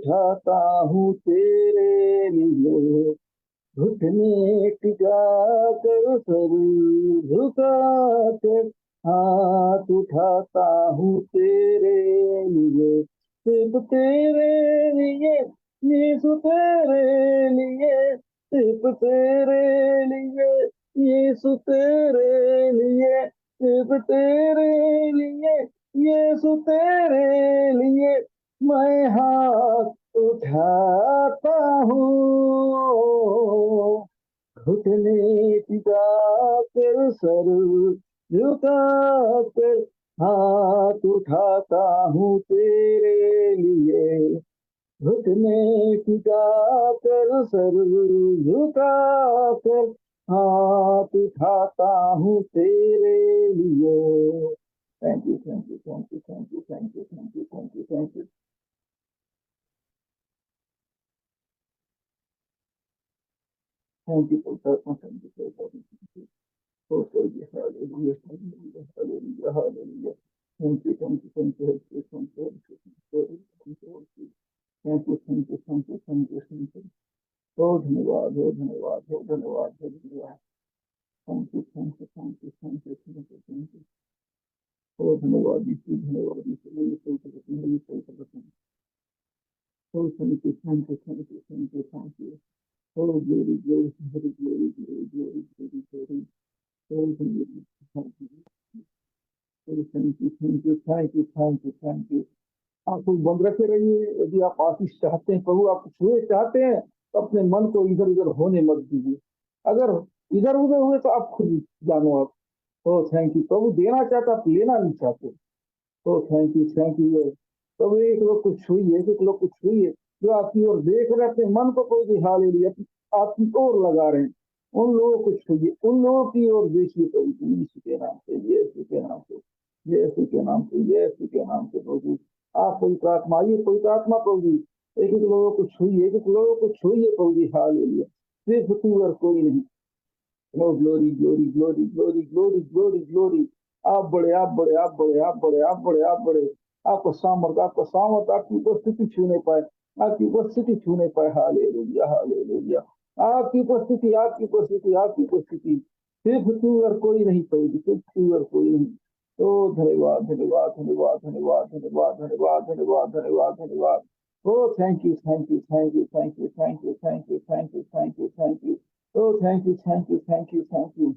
उठाता हूँ तेरे लिए, घुटने टिका कर सर झुका कर हाथ उठाता हूँ तेरे लिए, सिर्फ तेरे लिए, यीशु तेरे लिए, सिर्फ तेरे लिए, यीशु तेरे लिए, सिर्फ तेरे लिए, यीशु तेरे लिए मैं हाथ उठाता हूँ, घुटने टिका कर सर झुका कर हाथ उठाता हूँ तेरे लिए, घुटने टिका कर सर झुका कर हाथ उठाता हूँ तेरे लिए। Thank you, thank you, thank you, thank you, thank you, thank you, thank you, thank you. Thank you for that. Thank you for that. Oh, hallelujah, hallelujah, hallelujah, hallelujah. Thank you, thank you, thank you, thank you, thank you, thank you, thank you, thank you, thank you, thank you, thank you, thank you. Oh, धन्यवाद, oh धन्यवाद, oh धन्यवाद, oh धन्यवाद. Thank you, thank you, thank you, thank you, thank you, thank you. Oh, धन्यवाद, यीशु, धन्यवाद, यीशु, मैं सही करता हूँ, मैं सही करता हूँ. Oh, thank you, thank you, thank you, thank you, thank you. Oh, glory, glory, glory, glory, glory, glory, glory, glory. Oh, धन्यवाद, thank you. Thank you, thank you, thank you, thank you, thank you. आप कुछ बंद रखे रहिए. यदि आप आशीष चाहते हैं, प्रभु आप छुए चाहते हैं, तो अपने मन को इधर उधर होने मत दीजिए. अगर इधर उधर हुए तो आप खुद जानो. आप ओ थैंक यू. प्रभु देना चाहता, आप लेना नहीं चाहते. ओ थैंक यू, थैंक यू. प्रभु एक लोग को छुइए, एक लोग को छुइए जो आपकी ओर देख रहे, अपने मन को कोई हालेलुया आपकी ओर लगा रहे हैं. उन लोगों को छुइए, उन लोगों की ओर देखिए. प्रभु यीशु के नाम से, यीशु के नाम से, यीशु के नाम से, यीशु के नाम से. प्रभु आप पवित्र आत्मा, आइए पवित्र आत्मा. प्रभु जी एक एक लोगों को छुइए, एक एक लोगों को छुइए. प्रभु जी हालेलुया. सिर्फ तू और कोई नहीं. No glory, glory, glory, glory, glory, glory, glory. आप बड़े, आप बड़े, आप बड़े, आप बड़े, आप बड़े, आप बड़े. आपको सामर्थ, आपको सामर्थ, आपकी उपस्थिति छूने पाए, आपकी उपस्थिति छूने पाए. Hallelujah, hallelujah. आपकी उपस्थिति, आपकी उपस्थिति, आपकी उपस्थिति. सिर्फ तू और कोई नहीं. पड़ेगी सिर्फ तू और कोई नहीं. तो धन्यवाद, धन्यवाद, धन्यवाद, धन्यवाद, धन्यवाद, धन्यवाद, धन्यवाद, धन्यवाद, धन्यवाद. Oh, thank you, thank you, thank you, thank you, thank you, thank you, thank you, thank you, thank you. Oh, thank you, thank you, thank you, thank you.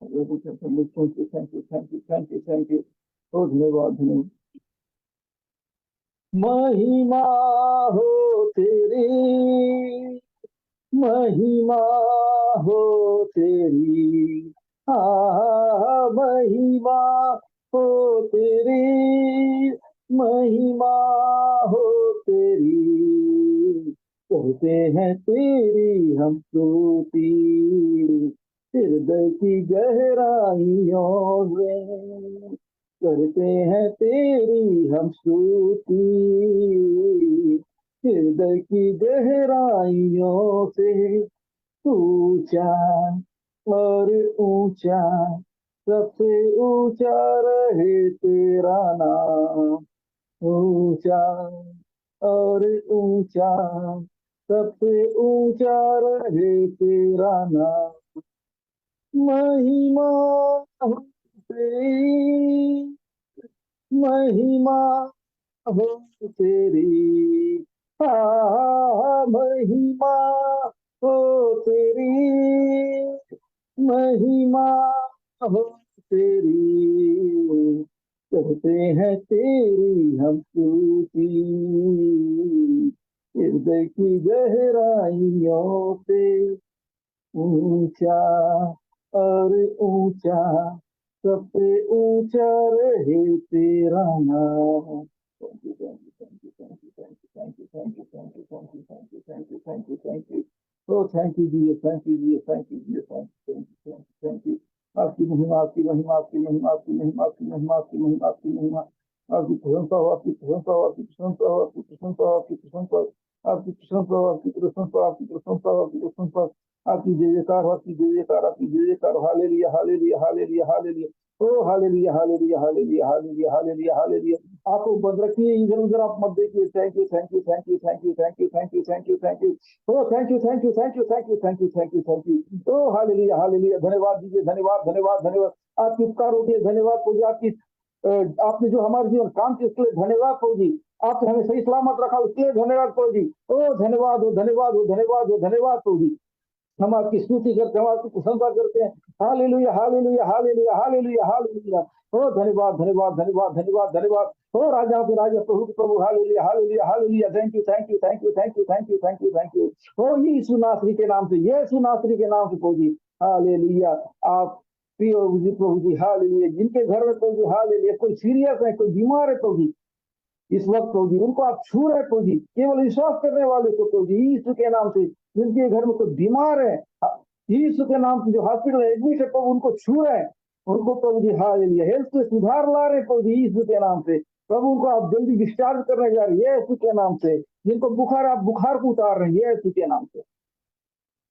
Thank you, thank you, thank you, thank you, thank you, thank you. Oh, धन्यवाद, धन्यवाद. महिमा हो तेरी, महिमा हो तेरी, महिमा हो तेरी, महिमा हो तेरी. कहते हैं तेरी हम स्तुति, हृदय की गहराइयों में करते हैं तेरी हम स्तुति, हृदय की गहराइयों से. ऊंचा और ऊंचा, सबसे ऊंचा रहे तेरा नाम. ऊंचा और ऊंचा, सबसे ऊंचा रहे तेरा नाम. महिमा हो तेरी, महिमा हो तेरी, महिमा हो तेरी, महिमा हो तेरी. कहते हैं तेरी हम स्तुति, हृदय की गहराइयों से. ऊंचा और ऊंचा, सबसे ऊंचा रहे तेरा नाम. Thank you, thank you, thank you, thank you, thank you, thank you, thank you, thank you, thank you, thank you, thank you, thank you. Oh, thank you, Jesus, thank you, Jesus, thank you, Jesus, thank you, thank you, thank you, thank you. आपकी महिमा, आपकी महिमा, आपकी महिमा, आपकी महिमा, आपकी महिमा, आपकी महिमा, आपकी महिमा. आपकी प्रशंसा हो, आपकी प्रशंसा हो, आपकी प्रशंसा हो, आपकी प्रशंसा हो, आपकी प्रशंसा हो, आपकी प्रशंसा हो, आपकी प्रशंसा हो, आपकी प्रशंसा हो, आपकी प्रशंसा हो. आपकी जय जयकार हो, आपकी जय जयकार, आपकी जय जयकार. Hallelujah, hallelujah, hallelujah, hallelujah. ओ hallelujah hallelujah hallelujah hallelujah hallelujah hallelujah. आपको बंद रखिए, इधर उधर आप मत देखिए। Thank you thank you thank you thank you thank you thank you thank you thank you. ओ thank you thank you thank you thank you thank you thank you thank you. ओ हालेलुया हालेलुया। धन्यवाद दीजिए, धन्यवाद धन्यवाद धन्यवाद। आपकी उपकार होती है, धन्यवाद प्रभु जी। आपकी आपने जो हमारे जीवन काम किया उसके लिए धन्यवाद प्रभु जी। आपने हमें सही सलामत रखा उसके लिए धन्यवाद प्रभु जी। ओ धन्यवाद हो धन्यवाद हो धन्यवाद हो धन्यवाद प्रभु जी। हम आपकी स्तुति करते हैं, हम आपकी प्रशंसा करते हैं। Hallelujah hallelujah hallelujah hallelujah hallelujah. ओ धन्यवाद धन्यवाद धन्यवाद धन्यवाद धन्यवाद। ओ राजा के राजा प्रभु के प्रभु। Hallelujah hallelujah hallelujah. Thank you thank you thank you thank you thank you thank you thank you. ओ यीशु नासरी के नाम से, यीशु नासरी के नाम से प्रभु जी। हालेलुया। आप प्रिय प्रभु जी। हालेलुया। जिनके घर में प्रभु जी, हालेलुया, कोई सीरियस है, कोई बीमार है प्रभु जी, इस वक्त प्रभु जी उनको आप छू रहे प्रभु जी। केवल विश्वास करने वाले को प्रभु जी यीशु के नाम से, जिनके घर में कोई बीमार है, यीशु के नाम से जो हॉस्पिटल एडमिट है प्रभु, उनको छू रहे हैं। उनको प्रभु जी हालेलुया हेल्थ में सुधार ला रहे प्रभु जी यीशु के नाम से। प्रभु उनको आप जल्दी डिस्चार्ज करने जा रहे हैं यीशु के नाम से। जिनको बुखार, आप बुखार को उतार रहे हैं यीशु के नाम से।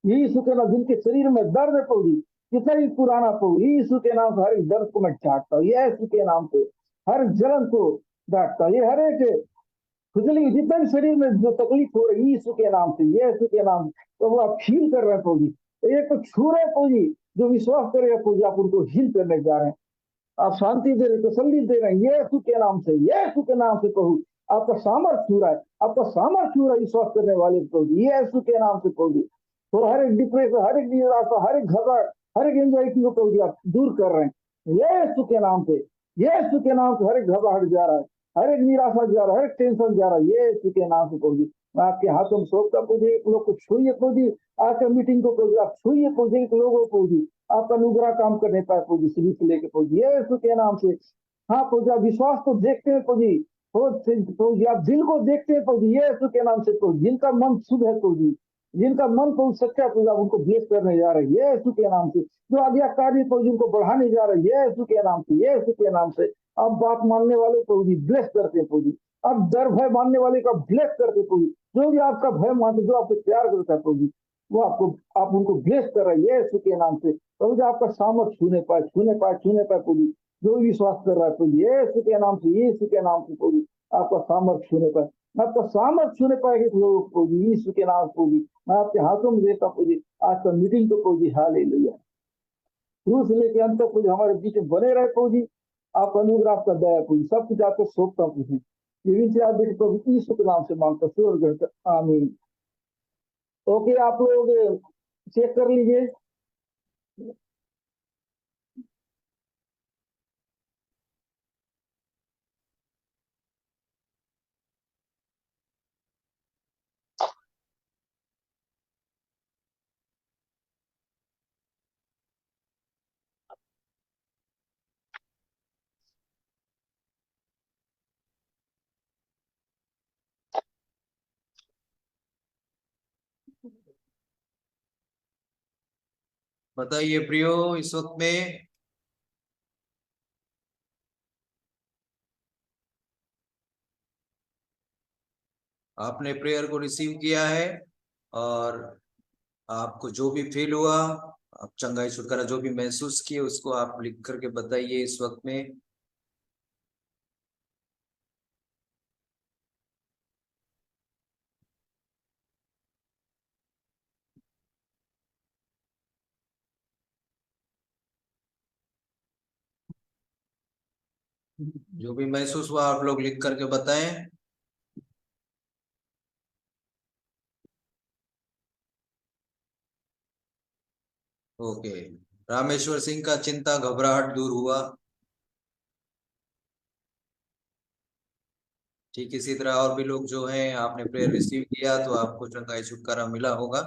यीशु के नाम। जिनके शरीर में दर्द है प्रभु जी, कितना ही पुराना प्रभु, यीशु के नाम से हर एक दर्द को मैं चाटता हूँ यीशु के नाम से। हर जलन को डांटता हूँ। ये हर एक खुजली, जितना भी शरीर में जो तकलीफ हो रही है यीशु के नाम से, यीशु के नाम से, तो वो आप हील कर रहे हैं प्रभु जी। तो ये तो छू रहे हैं प्रभु जी। जो विश्वास करेगा प्रभु जी, आप उनको हील करने जा रहे हैं। आप शांति दे रहे, तसल्ली दे रहे हैं यीशु के नाम से, यीशु के नाम से प्रभु। आपका सामर्थ्य हो रहा है, आपका सामर्थ्य हो रहा है विश्वास करने वाले प्रभु जी, यीशु के नाम से प्रभु जी। तो हर एक डिप्रेशन, हर एक निराशा, हर एक घबराहट, हर एक एंजाइटी को प्रभु जी आप दूर कर रहे हैं यीशु के नाम से। यीशु के नाम से हर एक घबराहट जा रहा है, हर एक निराशा जा रहा है, हर एक टेंशन जा रहा है यीशु के नाम से प्रभु जी। मैं आपके हाथों में सौंपता प्रभु जी। एक लोग को छूइए प्रभु जी। आज के मीटिंग को प्रभु जी आप छूइए प्रभु जी। एक लोगों को प्रभु जी आपका अनुग्रह काम करने पाए प्रभु जी, शुरू से लेके प्रभु जी यीशु के नाम से। हाँ प्रभु जी, आप विश्वास को देखते हैं प्रभु जी। प्रभु जी आप दिल को देखते हैं प्रभु जी यीशु के नाम से प्रभु। जिनका मन शुद्ध है प्रभु जी, जिनका मन प्रभु सच्चा प्रभु, आप उनको ब्लेस करने जा रहे हैं यीशु के नाम से। जो आज्ञाकारी प्रभु जी उनको बढ़ाने जा रहे हैं यीशु के नाम से, यीशु के नाम से। आप बात मानने वाले प्रभु जी ब्लेस करते हैं प्रभु जी। आप डर भय मानने वाले का ब्लेस करते प्रभु जी। जो भी आपका भय मानते, जो आपको प्यार करता है प्रभु जी, वो आपको, आप उनको ब्लेस कर रहे हैं यीशु के नाम से। प्रभु जी आपका सामर्थ छूने पाए छूने पाए छूने पाए प्रभु जी। जो भी विश्वास कर रहा है प्रभु जी, यीशु के नाम से, यीशु के नाम से प्रभु जी आपका सामर्थ छूने पाए। आपका सामर्थ छूने पाएगा लोगों को प्रभु जी यीशु के नाम से प्रभु जी। मैं आपके हाथों में देता प्रभु जी आज का मीटिंग को प्रभु जी। हालेलुया। शुरू से लेकर अंत तक प्रभु जी हमारे बीच में बने रहे प्रभु जी। आप अनुग्रह, आपका दया प्रभु जी, सब कुछ आपको सौंपता हूं प्रभु जी। ये से आप बेटे प्रभु यीशु के नाम से मांगता सूर्य। आमीन। ओके, आप लोग चेक कर लीजिए। बताइए प्रियो, इस वक्त में आपने प्रेयर को रिसीव किया है, और आपको जो भी फील हुआ, आप चंगाई छुटकारा जो भी महसूस किए, उसको आप लिख करके बताइए इस वक्त में। जो भी महसूस हुआ आप लोग लिख करके बताएं। ओके। रामेश्वर सिंह का चिंता घबराहट दूर हुआ। ठीक इसी तरह और भी लोग जो हैं, आपने प्रेयर रिसीव किया तो आपको चंगाई छुटकारा मिला होगा,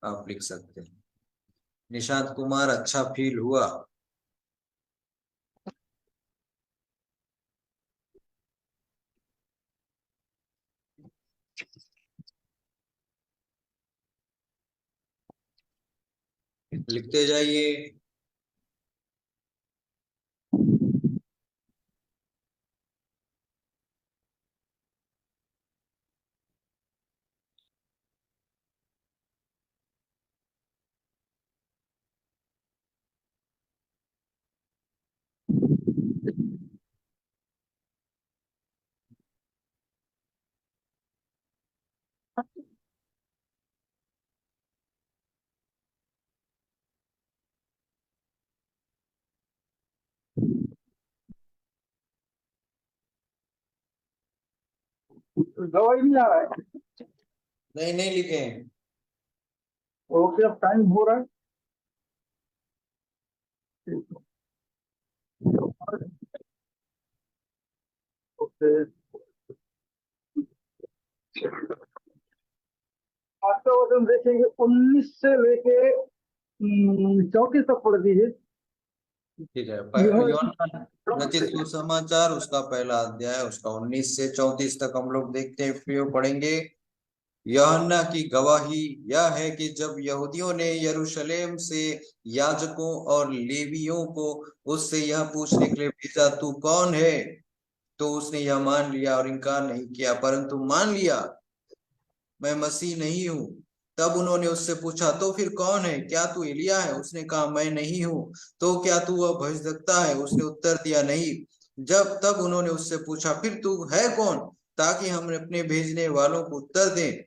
आप लिख सकते हैं। निशांत कुमार, अच्छा फील हुआ। लिखते जाइए। गवाही नहीं आ रहा है। नहीं नहीं लिखे हैं। ओके, अब टाइम हो रहा है। ओके, आज का वजन देखेंगे 19 से लेके 34 तक पढ़ दीजिए। ठीक है। यह यूहन्ना रचित सुसमाचार उसका पहला अध्याय उसका 19 से 34 तक हम लोग देखते हैं, फिर पढ़ेंगे। यूहन्ना की गवाही यह है कि जब यहूदियों ने यरूशलेम से याजकों और लेवियों को उससे यह पूछने के लिए भेजा, तू कौन है, तो उसने यह मान लिया और इनकार नहीं किया, परंतु मान लिया मैं मसीह नहीं हूँ। तब उन्होंने उससे पूछा, तो फिर कौन है, क्या तू एलिया है? उसने कहा, मैं नहीं हूँ। तो क्या तू वह भविष्यद्वक्ता है? उसने उत्तर दिया, नहीं। जब तब उन्होंने उससे पूछा, फिर तू है कौन, ताकि हम अपने भेजने वालों को उत्तर दें।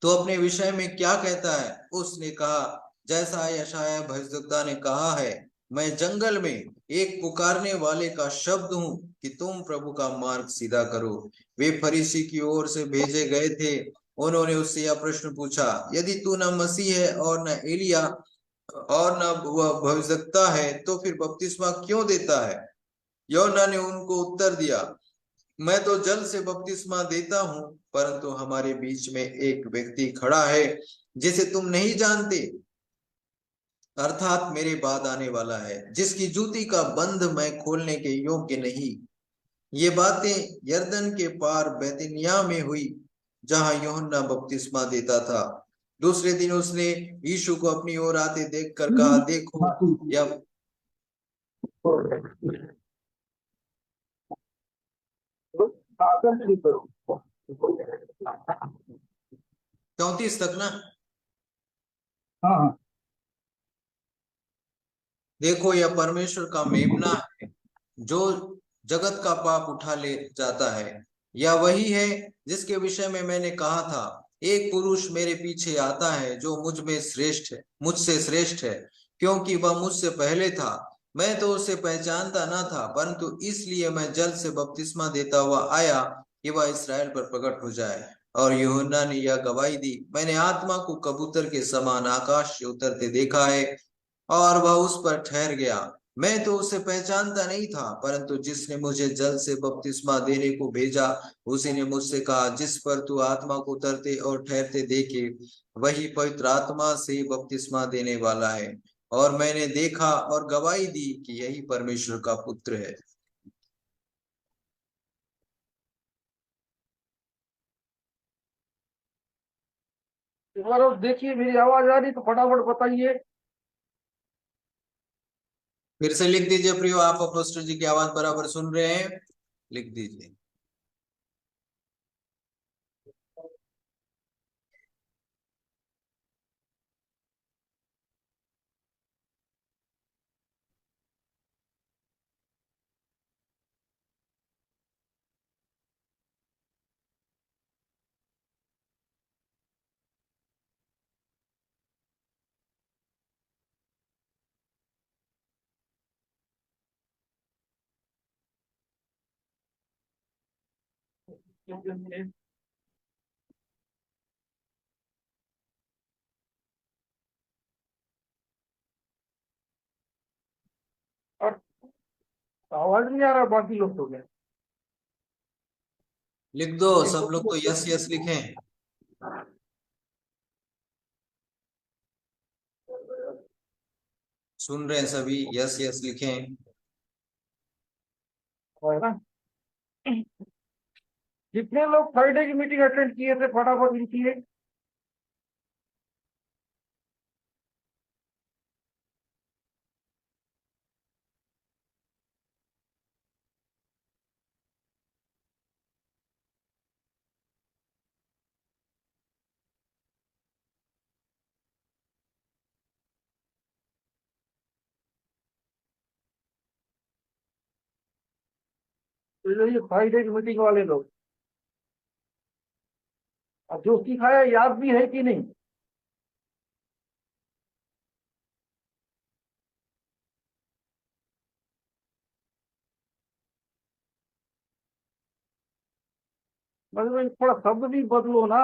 तो अपने विषय में क्या कहता है? उसने कहा, जैसा यशायाह भविष्यद्वक्ता ने कहा है, मैं जंगल में एक पुकारने वाले का शब्द हूँ कि तुम प्रभु का मार्ग सीधा करो। वे फरीसी की ओर से भेजे गए थे। उन्होंने उससे यह प्रश्न पूछा, यदि तू न मसीह है और न एलिया और न वह भविष्यद्वक्ता है, तो फिर बपतिस्मा क्यों देता है? यूहन्ना ने उनको उत्तर दिया, मैं तो जल से बपतिस्मा देता हूँ, परंतु हमारे बीच में एक व्यक्ति खड़ा है जिसे तुम नहीं जानते, अर्थात मेरे बाद आने वाला है, जिसकी जूती का बंध मैं खोलने के योग्य नहीं। ये बातें यरदन के पार बैतनिय्याह में हुई, जहां यूहन्ना बपतिस्मा देता था। दूसरे दिन उसने यीशु को अपनी ओर आते देखकर कहा, देखो हाँ ठीक यह। है। आकर शुरू करो। 34 तक ना। हाँ हाँ। देखो यह परमेश्वर का मेमना है, जो जगत का पाप उठा ले जाता है। यह वही है जिसके विषय में मैंने कहा था, एक पुरुष मेरे पीछे आता है जो मुझसे श्रेष्ठ है, क्योंकि वह मुझसे पहले था। मैं तो उसे पहचानता न था, परंतु इसलिए मैं जल से बपतिस्मा देता हुआ आया कि वह इसराइल पर प्रकट हो जाए। और यूहन्ना ने यह गवाही दी, मैंने आत्मा को कबूतर के समान आकाश से उतरते देखा है, और वह उस पर ठहर गया। मैं तो उसे पहचानता नहीं था, परंतु जिसने मुझे जल से बपतिस्मा देने को भेजा, उसी ने मुझसे कहा, जिस पर तू आत्मा को उतरते और ठहरते देखे, वही पवित्र आत्मा से बपतिस्मा देने वाला है। और मैंने देखा और गवाही दी कि यही परमेश्वर का पुत्र है। एक बार और देखिए, मेरी आवाज आ रही तो फटाफट बताइए। फिर से लिख दीजिए प्रियो, आप अपोस्टल जी की आवाज बराबर सुन रहे हैं, लिख दीजिए। और आवाज नहीं आ रहा, बाकी लोग तो क्या। लिख दो, एक सब दो लोग तो यस यस लिखें। सुन रहे हैं सभी, यस यस लिखें। है ना। जितने लोग फ्राइडे की मीटिंग अटेंड किए थे फटाफट लिखिए। तो ये फ्राइडे की मीटिंग वाले लोग, अब जो सिखाया याद भी है कि नहीं? मतलब थोड़ा शब्द भी बदलो ना।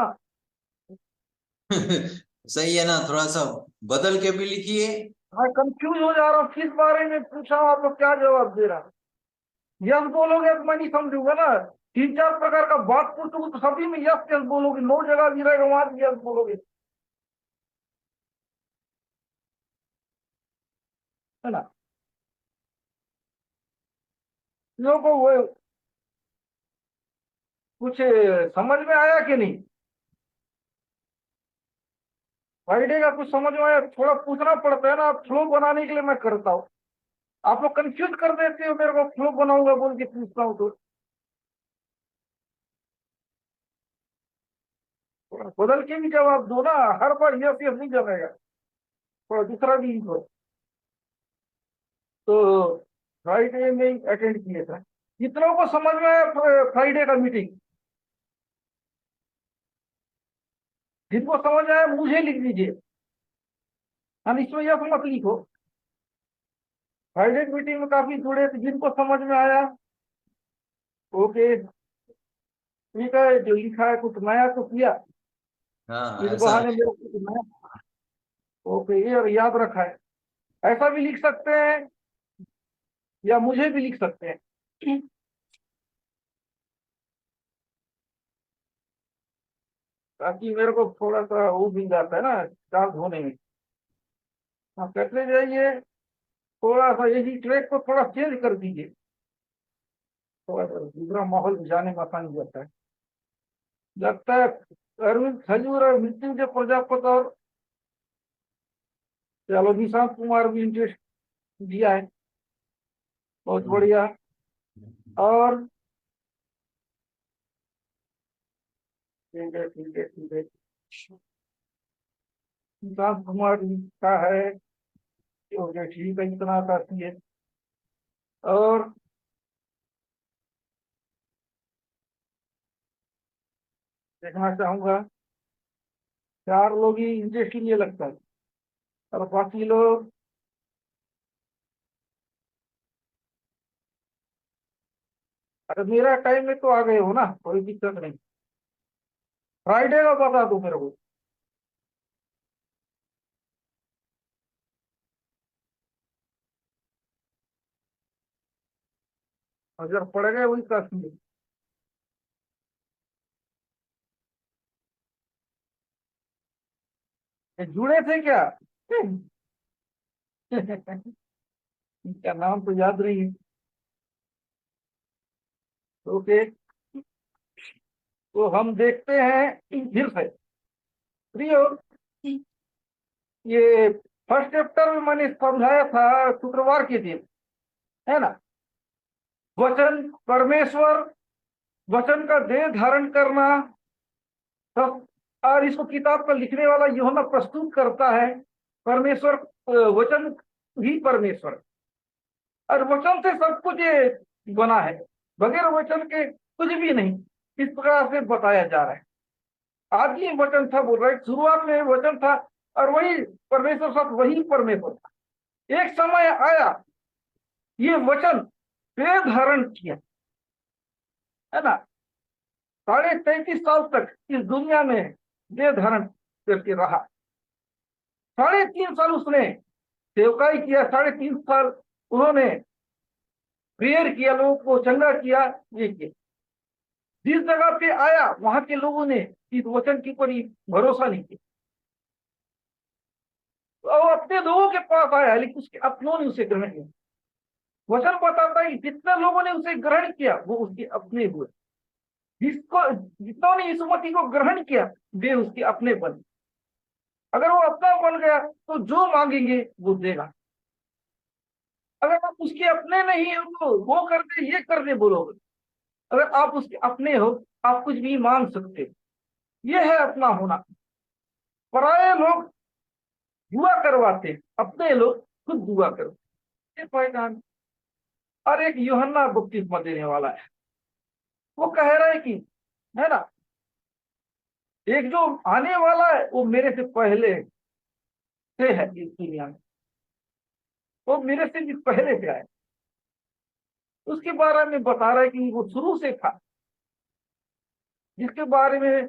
सही है ना, थोड़ा सा बदल के भी लिखिए। मैं कंफ्यूज हो जा रहा हूँ, किस बारे में पूछा हूं, आप लोग क्या जवाब दे रहा है? यस बोलोगे तो मैं नहीं समझूंगा ना। तीन चार प्रकार का बात पूछूंगा तो सभी में यस यस बोलोगे, 9 जगह भी रहेगा वहां भी यस बोलोगे, है ना? लोगों को वो कुछ समझ में आया कि नहीं? फ्राइडे का कुछ समझ में आया? थोड़ा पूछना पड़ता है ना, आप फ्लो बनाने के लिए मैं करता हूँ। आप लोग कंफ्यूज कर देते हो मेरे को, फ्लो बनाऊंगा बोल के पूछता हूँ तो। थोड़ा बदल के भी जवाब दो ना, हर बार यस यस नहीं जमेगा, थोड़ा दूसरा भी दो। तो फ्राइडे में अटेंड किए थे, कितनों को समझ में आया फ्राइडे का मीटिंग? जिनको समझ आया मुझे लिख दीजिए, हम इसमें यस मत लिखो। फ्राइडे मीटिंग में काफी जुड़े थे, जिनको समझ में आया ओके, ठीक है, जो लिखा है कुछ नया तो किया, हाँ इस ऐसा। बहाने मेरे को कुछ नया ओके ये याद रखा है। ऐसा भी लिख सकते हैं या मुझे भी लिख सकते हैं, ताकि मेरे को थोड़ा सा वो मिल जाता है ना चार्ज होने में। आप कहते जाइए, थोड़ा सा यही ट्रैक को थोड़ा चेंज कर दीजिए, थोड़ा सा दूसरा माहौल में जाने में आसानी जाता है। जब तक अरविंद खजूर और मृत्युंजय प्रजापत और चलो निशांत कुमार भी इंटरेस्ट दिया है, बहुत बढ़िया। और ठीक है ठीक है ठीक है, निशांत कुमार जी का है, हो गया ठीक है, इतना काफी है। और देखना चाहूंगा, 4 लोग ही इंटरेस्ट लिए लगता है, और बाकी लोग अरे मेरा टाइम में तो आ गए हो ना, कोई दिक्कत नहीं। फ्राइडे का बता दो मेरे को। अगर पड़ गए वही काफी है। ये जुड़े थे क्या? इनका नाम तो याद नहीं है। ओके, तो हम देखते हैं फिर से। प्रियो, ये फर्स्ट चैप्टर में मैंने समझाया था शुक्रवार के दिन, है ना? वचन परमेश्वर, वचन का देह धारण करना, सब। और इसको किताब का लिखने वाला यूहन्ना प्रस्तुत करता है, परमेश्वर वचन ही परमेश्वर, और वचन से सब कुछ ये बना है, बगैर वचन के कुछ भी नहीं, इस प्रकार से बताया जा रहा है। आदि में वचन था बोल रहा है, शुरुआत में वचन था, और वही परमेश्वर, सब वही परमेश्वर था। एक समय आया, ये वचन देह धारण किया, है ना? 33.5 साल तक इस दुनिया में देह धारण करके रहा। 3.5 साल उसने सेवकाई किया, 3.5 साल उन्होंने प्रेयर किया, लोगों को चंगा किया, ये किया। जिस जगह पे आया वहां के लोगों ने इस वचन के ऊपर भरोसा नहीं किया, तो वो अपने लोगों के पास आया, लेकिन उसके अपनों ने उसे ग्रहण किया। वचन बताता है कि जितने लोगों ने उसे ग्रहण किया वो उसके अपने हुए, जिसको जितनों ने यीशु मसीह को ग्रहण किया वे उसके अपने बने। अगर वो अपना बन गया तो जो मांगेंगे वो देगा। अगर आप उसके अपने नहीं हो तो वो कर दे ये कर दे बोलोगे, अगर आप उसके अपने हो आप कुछ भी मांग सकते हो। ये है अपना होना। पराये लोग दुआ करवाते, अपने लोग खुद दुआ करो, ये पहचान। और एक यूहन्ना बपतिस्मा देने वाला है, वो कह रहा है कि, है ना, एक जो आने वाला है वो मेरे से पहले से है इस दुनिया में, वो मेरे से भी पहले से आया। उसके बारे में बता रहा है कि वो शुरू से था, जिसके बारे में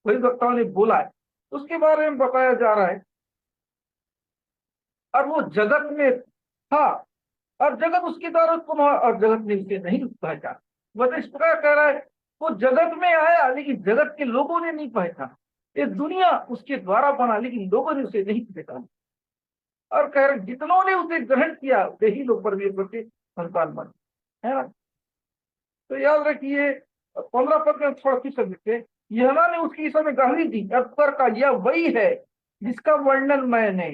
भविष्यवक्ताओं ने बोला है उसके बारे में बताया जा रहा है। और वो जगत में था और जगत उसके द्वारा उत्पन्न हुआ और जगत ने उसे नहीं पहचाना। बस इस प्रकार कह रहा है वो जगत में आया लेकिन जगत के लोगों ने नहीं पहचाना। ये दुनिया उसके द्वारा बना लेकिन लोगों ने उसे नहीं पहचाना। और कह रहे जितनों ने उसे ग्रहण किया वही लोग परमेश्वर के संतान बने, है ना। तो याद रखिए 15 पद में थोड़ा सी समझते, यूहन्ना ने उसकी समय गवाही दी और पुकार का यह वही है जिसका वर्णन मैंने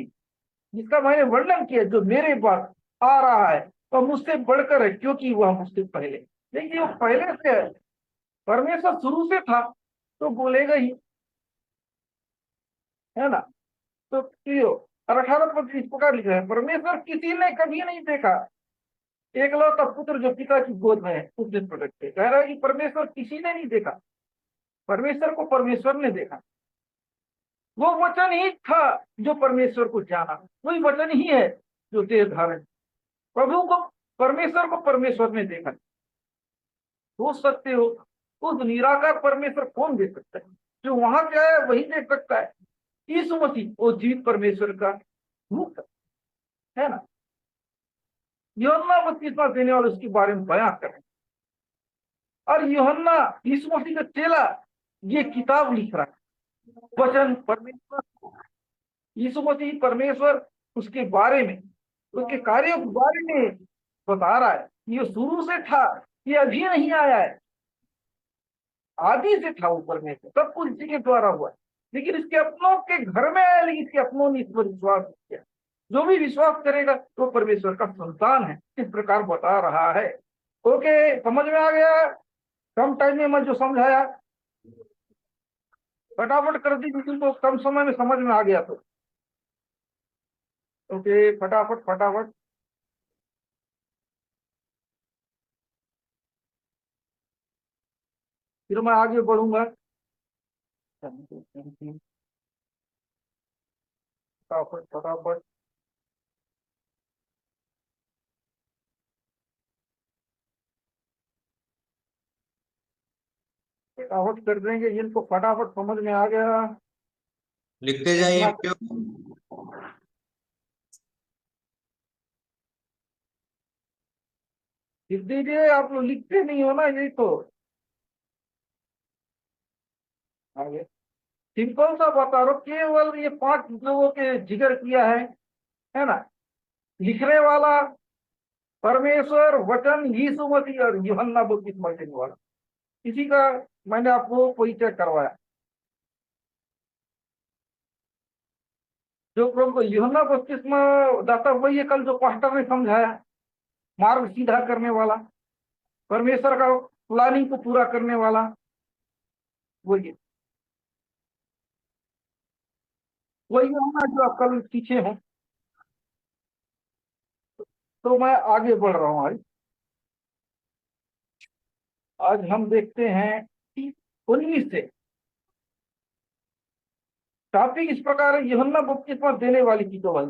जिसका मैंने वर्णन किया, जो मेरे पास आ रहा है और मुझसे बढ़कर है क्योंकि वह मुझसे पहले। देखिए वो पहले से है, परमेश्वर शुरू से था तो बोलेगा ही, है ना। तो क्यों और 18 पद इस प्रकार लिखा है, परमेश्वर किसी ने कभी नहीं देखा एकलौता पुत्र जो पिता की गोद में है उसने प्रकट किया। कह रहा है कि परमेश्वर किसी ने नहीं देखा, परमेश्वर को परमेश्वर ने देखा। वो वचन ही था जो परमेश्वर को जाना, वही वचन ही है जो देह धारण। प्रभु को परमेश्वर को परमेश्वर ने देखा। हो सकते हो उस निराकार परमेश्वर कौन देख सकता है, जो वहां से आया वही देख सकता है। यीशु मसीह वो जीवित परमेश्वर का रूप है ना। यूहन्ना बपतिस्मा देने वाले उसके बारे में बयान करें और यूहन्ना यीशु मसीह का चेला ये किताब लिख रहा है। वचन परमेश्वर यीशु मसीह परमेश्वर उसके बारे में उसके कार्यों के बारे में बता रहा है। ये शुरू से था, ये अभी नहीं आया है, आदि से था वो परमेश्वर, सब कुछ इसी के द्वारा हुआ है। लेकिन इसके अपनों के घर में आया लेकिन इसके अपनों ने इस पर विश्वास किया। जो भी विश्वास करेगा वो परमेश्वर का संतान है, इस प्रकार बता रहा है। ओके, समझ में आ गया। कम टाइम में मैं जो समझाया फटाफट कर दी जिनको कम समय में समझ में आ गया तो। ओके, फटाफट फटाफट। फिर मैं आगे बढ़ूंगा। फटाफट फटाफट फटाफट कर देंगे जिनको फटाफट समझ में आ गया। लिखते जाइए इतना लिख दीजिए, आप लोग लिखते नहीं हो ना, यही तो। आगे सिंपल सा बता रहा हूं, केवल ये 5 लोगों के जिक्र किया है ना। लिखने वाला परमेश्वर, वचन, यीशु मसीह और यूहन्ना बपतिस्मा देने वाला, इसी का मैंने आपको परिचय करवाया। जो प्रभु को यूहन्ना बपतिस्मा दाता वही है कल जो पास्टर ने समझाया, मार्ग सीधा करने वाला, परमेश्वर का प्लानिंग को पूरा करने वाला वही है। वही यूहन्ना जो आप कल पीछे हो। तो मैं आगे बढ़ रहा हूँ। आज हम देखते हैं 19 से टॉपिक इस प्रकार है, यूहन्ना बपतिस्मा देने वाली की तो भाई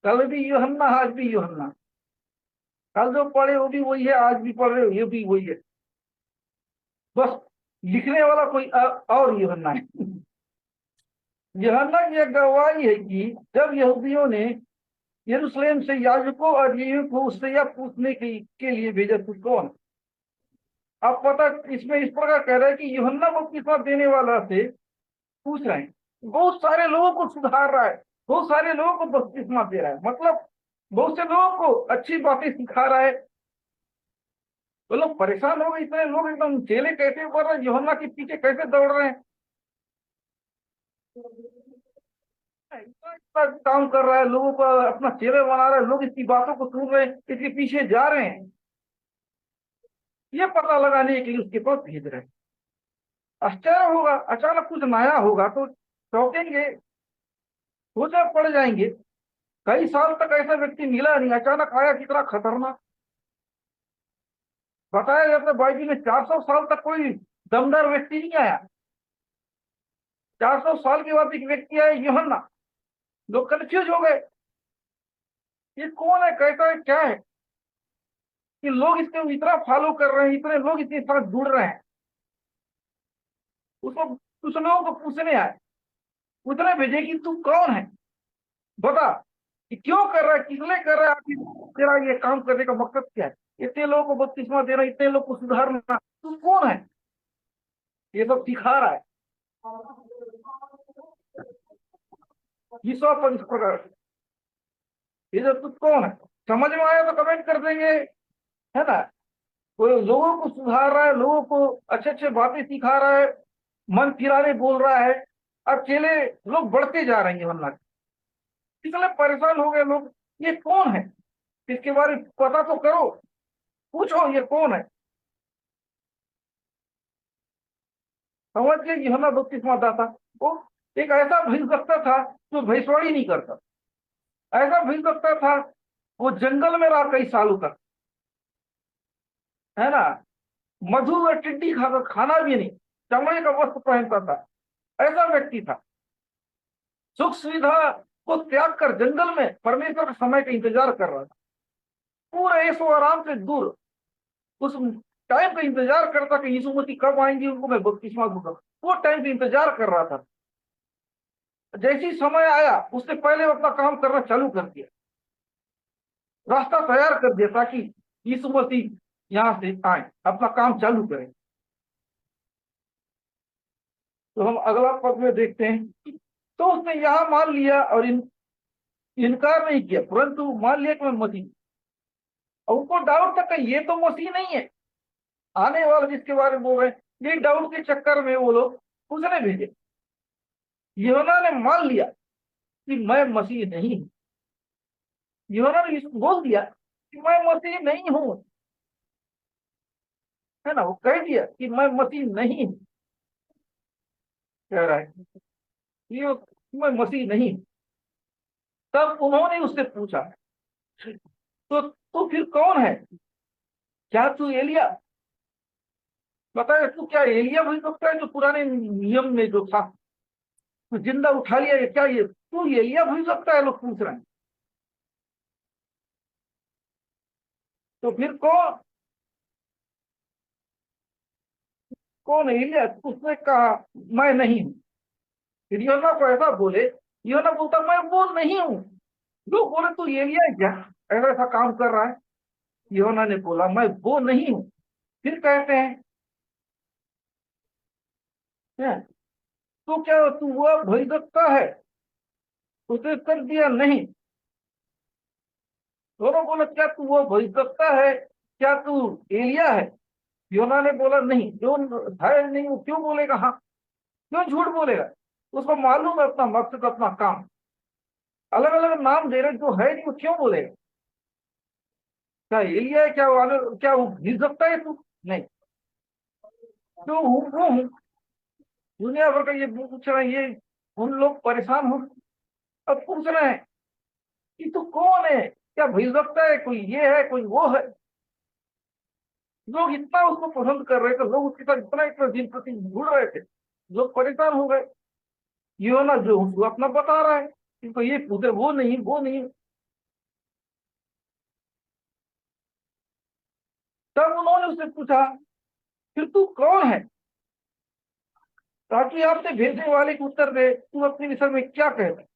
कल भी यूहन्ना आज भी यूहन्ना, कल जो पढ़े वो भी वही है, आज भी पढ़ रहे हो ये भी वही है, बस लिखने वाला कोई और यूहन्ना है। यूहन्ना की एक गवाही है कि जब यहूदियों ने यरूशलेम से याजकों और लेवियों को उससे यह पूछने के लिए भेजा तू कौन। अब पता इसमें इस प्रकार कह रहा है कि यूहन्ना बपतिस्मा देने वाला से पूछ रहे हैं, बहुत सारे लोगों को सुधार रहा है, बहुत सारे लोगों को बपतिस्मा दे रहा है, मतलब बहुत से लोगों को अच्छी बातें सिखा रहा है। तो लोग परेशान हो गए, इतने लोग एकदम चेले कैसे बढ़ रहे हैं, यूहन्ना के पीछे कैसे दौड़ रहे हैं, इतना इतना काम कर रहा है, लोगों को अपना चेले बना रहा है, लोग इसकी बातों को सुन रहे हैं, इसके पीछे जा रहे हैं, ये पता लगाने के लिए उसके पास भेज रहे हैं। आश्चर्य होगा, अचानक कुछ नया होगा तो चौंकेंगे, सोचा पड़ जाएंगे। कई साल तक ऐसा व्यक्ति मिला नहीं, अचानक आया, कितना खतरनाक। बताया जाता है बाइबल में 400 साल तक कोई दमदार व्यक्ति नहीं आया, 400 साल के बाद एक व्यक्ति आया यूहन्ना, लोग कंफ्यूज हो गए, ये कौन है, कैसा है, क्या है, कि लोग इसको इतना फॉलो कर रहे हैं, इतने लोग इसके साथ जुड़ रहे हैं। उसको कुछ लोगों को पूछने आए, पूछने भेजे कि तू कौन है, बता कि क्यों कर रहा है, किस लिए कर रहा है, आखिर तेरा ये काम करने का मकसद क्या है, इतने लोगों को बपतिस्मा देना, इतने लोग को सुधारना, तू कौन है, ये सब सिखा रहा है। यीशु पर इस प्रकार, ये जो तू कौन है, समझ में आया तो कमेंट कर देंगे, है ना। कोई लोगों को सुधार रहा है, लोगों को अच्छे अच्छे बातें सिखा रहा है, मन फिराने बोल रहा है, अकेले लोग बढ़ते जा रहे हैं वरना, इसलिए परेशान हो गए लोग, ये कौन है, इसके बारे में पता तो करो, पूछो ये कौन है। समझ गए, यूहन्ना बपतिस्मा दाता वो एक ऐसा भविष्यवक्ता था जो भविष्यवाणी नहीं करता, ऐसा भविष्यवक्ता था, वो जंगल में रहा कई सालों तक, है ना, मधु और टिड्डी खाता, खाना भी नहीं, चमड़े का वस्त्र पहनता था, ऐसा व्यक्ति था। सुख सुविधा को त्याग कर जंगल में परमेश्वर के समय का इंतजार कर रहा था, पूरे ऐसो आराम से दूर, उस टाइम का इंतजार करता कि यीशु मसीह कब आएंगे, उनको मैं बपतिस्मा दूंगा, वो टाइम का इंतजार कर रहा था। जैसे ही समय आया, उससे पहले अपना काम करना चालू कर दिया, रास्ता तैयार कर दिया ताकि यीशु मसीह यहां से आए, अपना काम चालू करें। तो हम अगला पद में देखते हैं, तो उसने यहां मान लिया और इनकार नहीं किया, परंतु मान लिया कि मैं मसीह, और उनको डाउट था कि ये तो मसीह नहीं है, आने वाला जिसके बारे में बोल रहे हैं, ये डाउट के चक्कर में वो लोग उसने भेजे। यूहन्ना ने मान लिया कि मैं मसीह नहीं हूं, यूहन्ना ने बोल दिया कि मैं मसीह नहीं हूं, है ना, वो कह दिया कि मैं मसीह नहीं हूं, कह रहा है ये मैं मसीह नहीं हूं। तब उन्होंने उससे पूछा, तो फिर कौन है, क्या तू एलिया, बताया तू क्या एलिया वही सकता है जो पुराने नियम में जो था, तो जिंदा उठा लिया, ये क्या, ये तू एलिया भूल सकता है, लोग पूछ रहे हैं। तो फिर कौन, कौन एलिया, उसने कहा मैं नहीं हूं। फिर यूहन्ना को ऐसा बोले, यूहन्ना बोलता मैं वो नहीं हूं। लोग बोले तू एलिया है क्या, ऐसा ऐसा काम कर रहा है। यूहन्ना ने बोला मैं वो नहीं हूं। फिर कहते हैं तो क्या तू वह भविष्यवक्ता है, उसने उत्तर दिया नहीं। दोनों बोले क्या तू वो भविष्यवक्ता है, क्या तू एलिया है। यूहन्ना ने बोला नहीं, जो है नहीं वो क्यों बोलेगा, हाँ क्यों झूठ बोलेगा, उसको मालूम है अपना मकसद, अपना काम, अलग अलग नाम दे रहे, जो है नहीं वो क्यों बोलेगा, क्या एलिया है, क्या वो, क्या वो भीग सकता है तू, नहीं, जो हूँ वो हूँ। दुनिया भर का ये पूछ रहे हैं, ये उन लोग परेशान हो, अब पूछ रहे हैं कि तू कौन है, क्या भीग सकता है, कोई ये है कोई वो है। लोग इतना उसको पसंद कर रहे थे, लोग उसके साथ इतना इतना दिन प्रति जुड़ रहे थे, लोग परेशान हो गए। ये ना जो वो अपना बता रहा है, इनको ये पूछे वो नहीं वो नहीं। तब उन्होंने उससे पूछा फिर तू कौन है, ताकि आपसे भेजने वाले को उत्तर दे तू अपने विषय में क्या कहता है।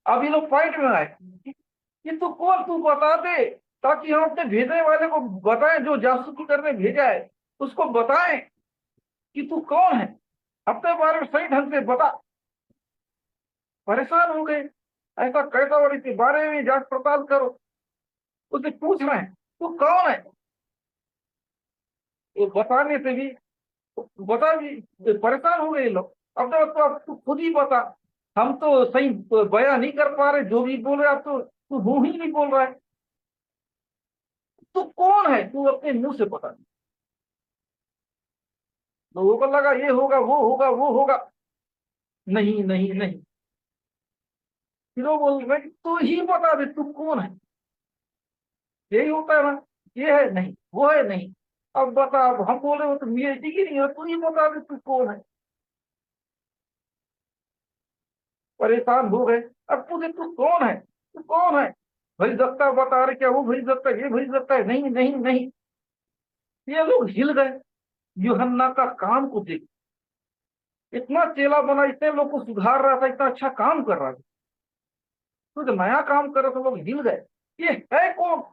अब ये लोग पॉइंट में आए कि तू कौन, तू बता दे, ताकि हम अपने भेजने वाले को बताएं, जो जासूसी करने भेजा है उसको बताएं कि तू कौन है, अपने बारे में सही ढंग से बता। परेशान हो गए, ऐसा कैसा, और इसके बारे में जांच पड़ताल करो। उससे पूछ रहे हैं तू कौन है, वो बताने से भी बता भी, परेशान हो गए ये लोग। अब तो अब तू खुद ही बता, हम तो सही बयां नहीं कर पा रहे, जो भी बोल रहे आप तो तू हूं ही नहीं बोल रहा है, तू कौन है, तू अपने मुंह से बता। लोगों को लगा ये होगा वो होगा वो होगा, नहीं नहीं नहीं, फिर वो बोल रहे तू ही बता दे तू कौन है, यही होता है ना, ये है नहीं वो है नहीं, अब बता, अब हम बोले हो तो मेरी ही नहीं है, तू ही बता दे तू कौन है। परेशान हो गए। अब पूछे तू कौन है, तू कौन है? भाई दत्ता बता रहे, क्या वो भाई दत्ता, ये भाई दत्ता है? नहीं नहीं नहीं। ये लोग हिल गए यूहन्ना का काम को देख। इतना चेला बना, इतने लोग को सुधार रहा था, इतना अच्छा काम कर रहा था, तो जो नया काम कर रहे थे लोग हिल गए। ये है कौन?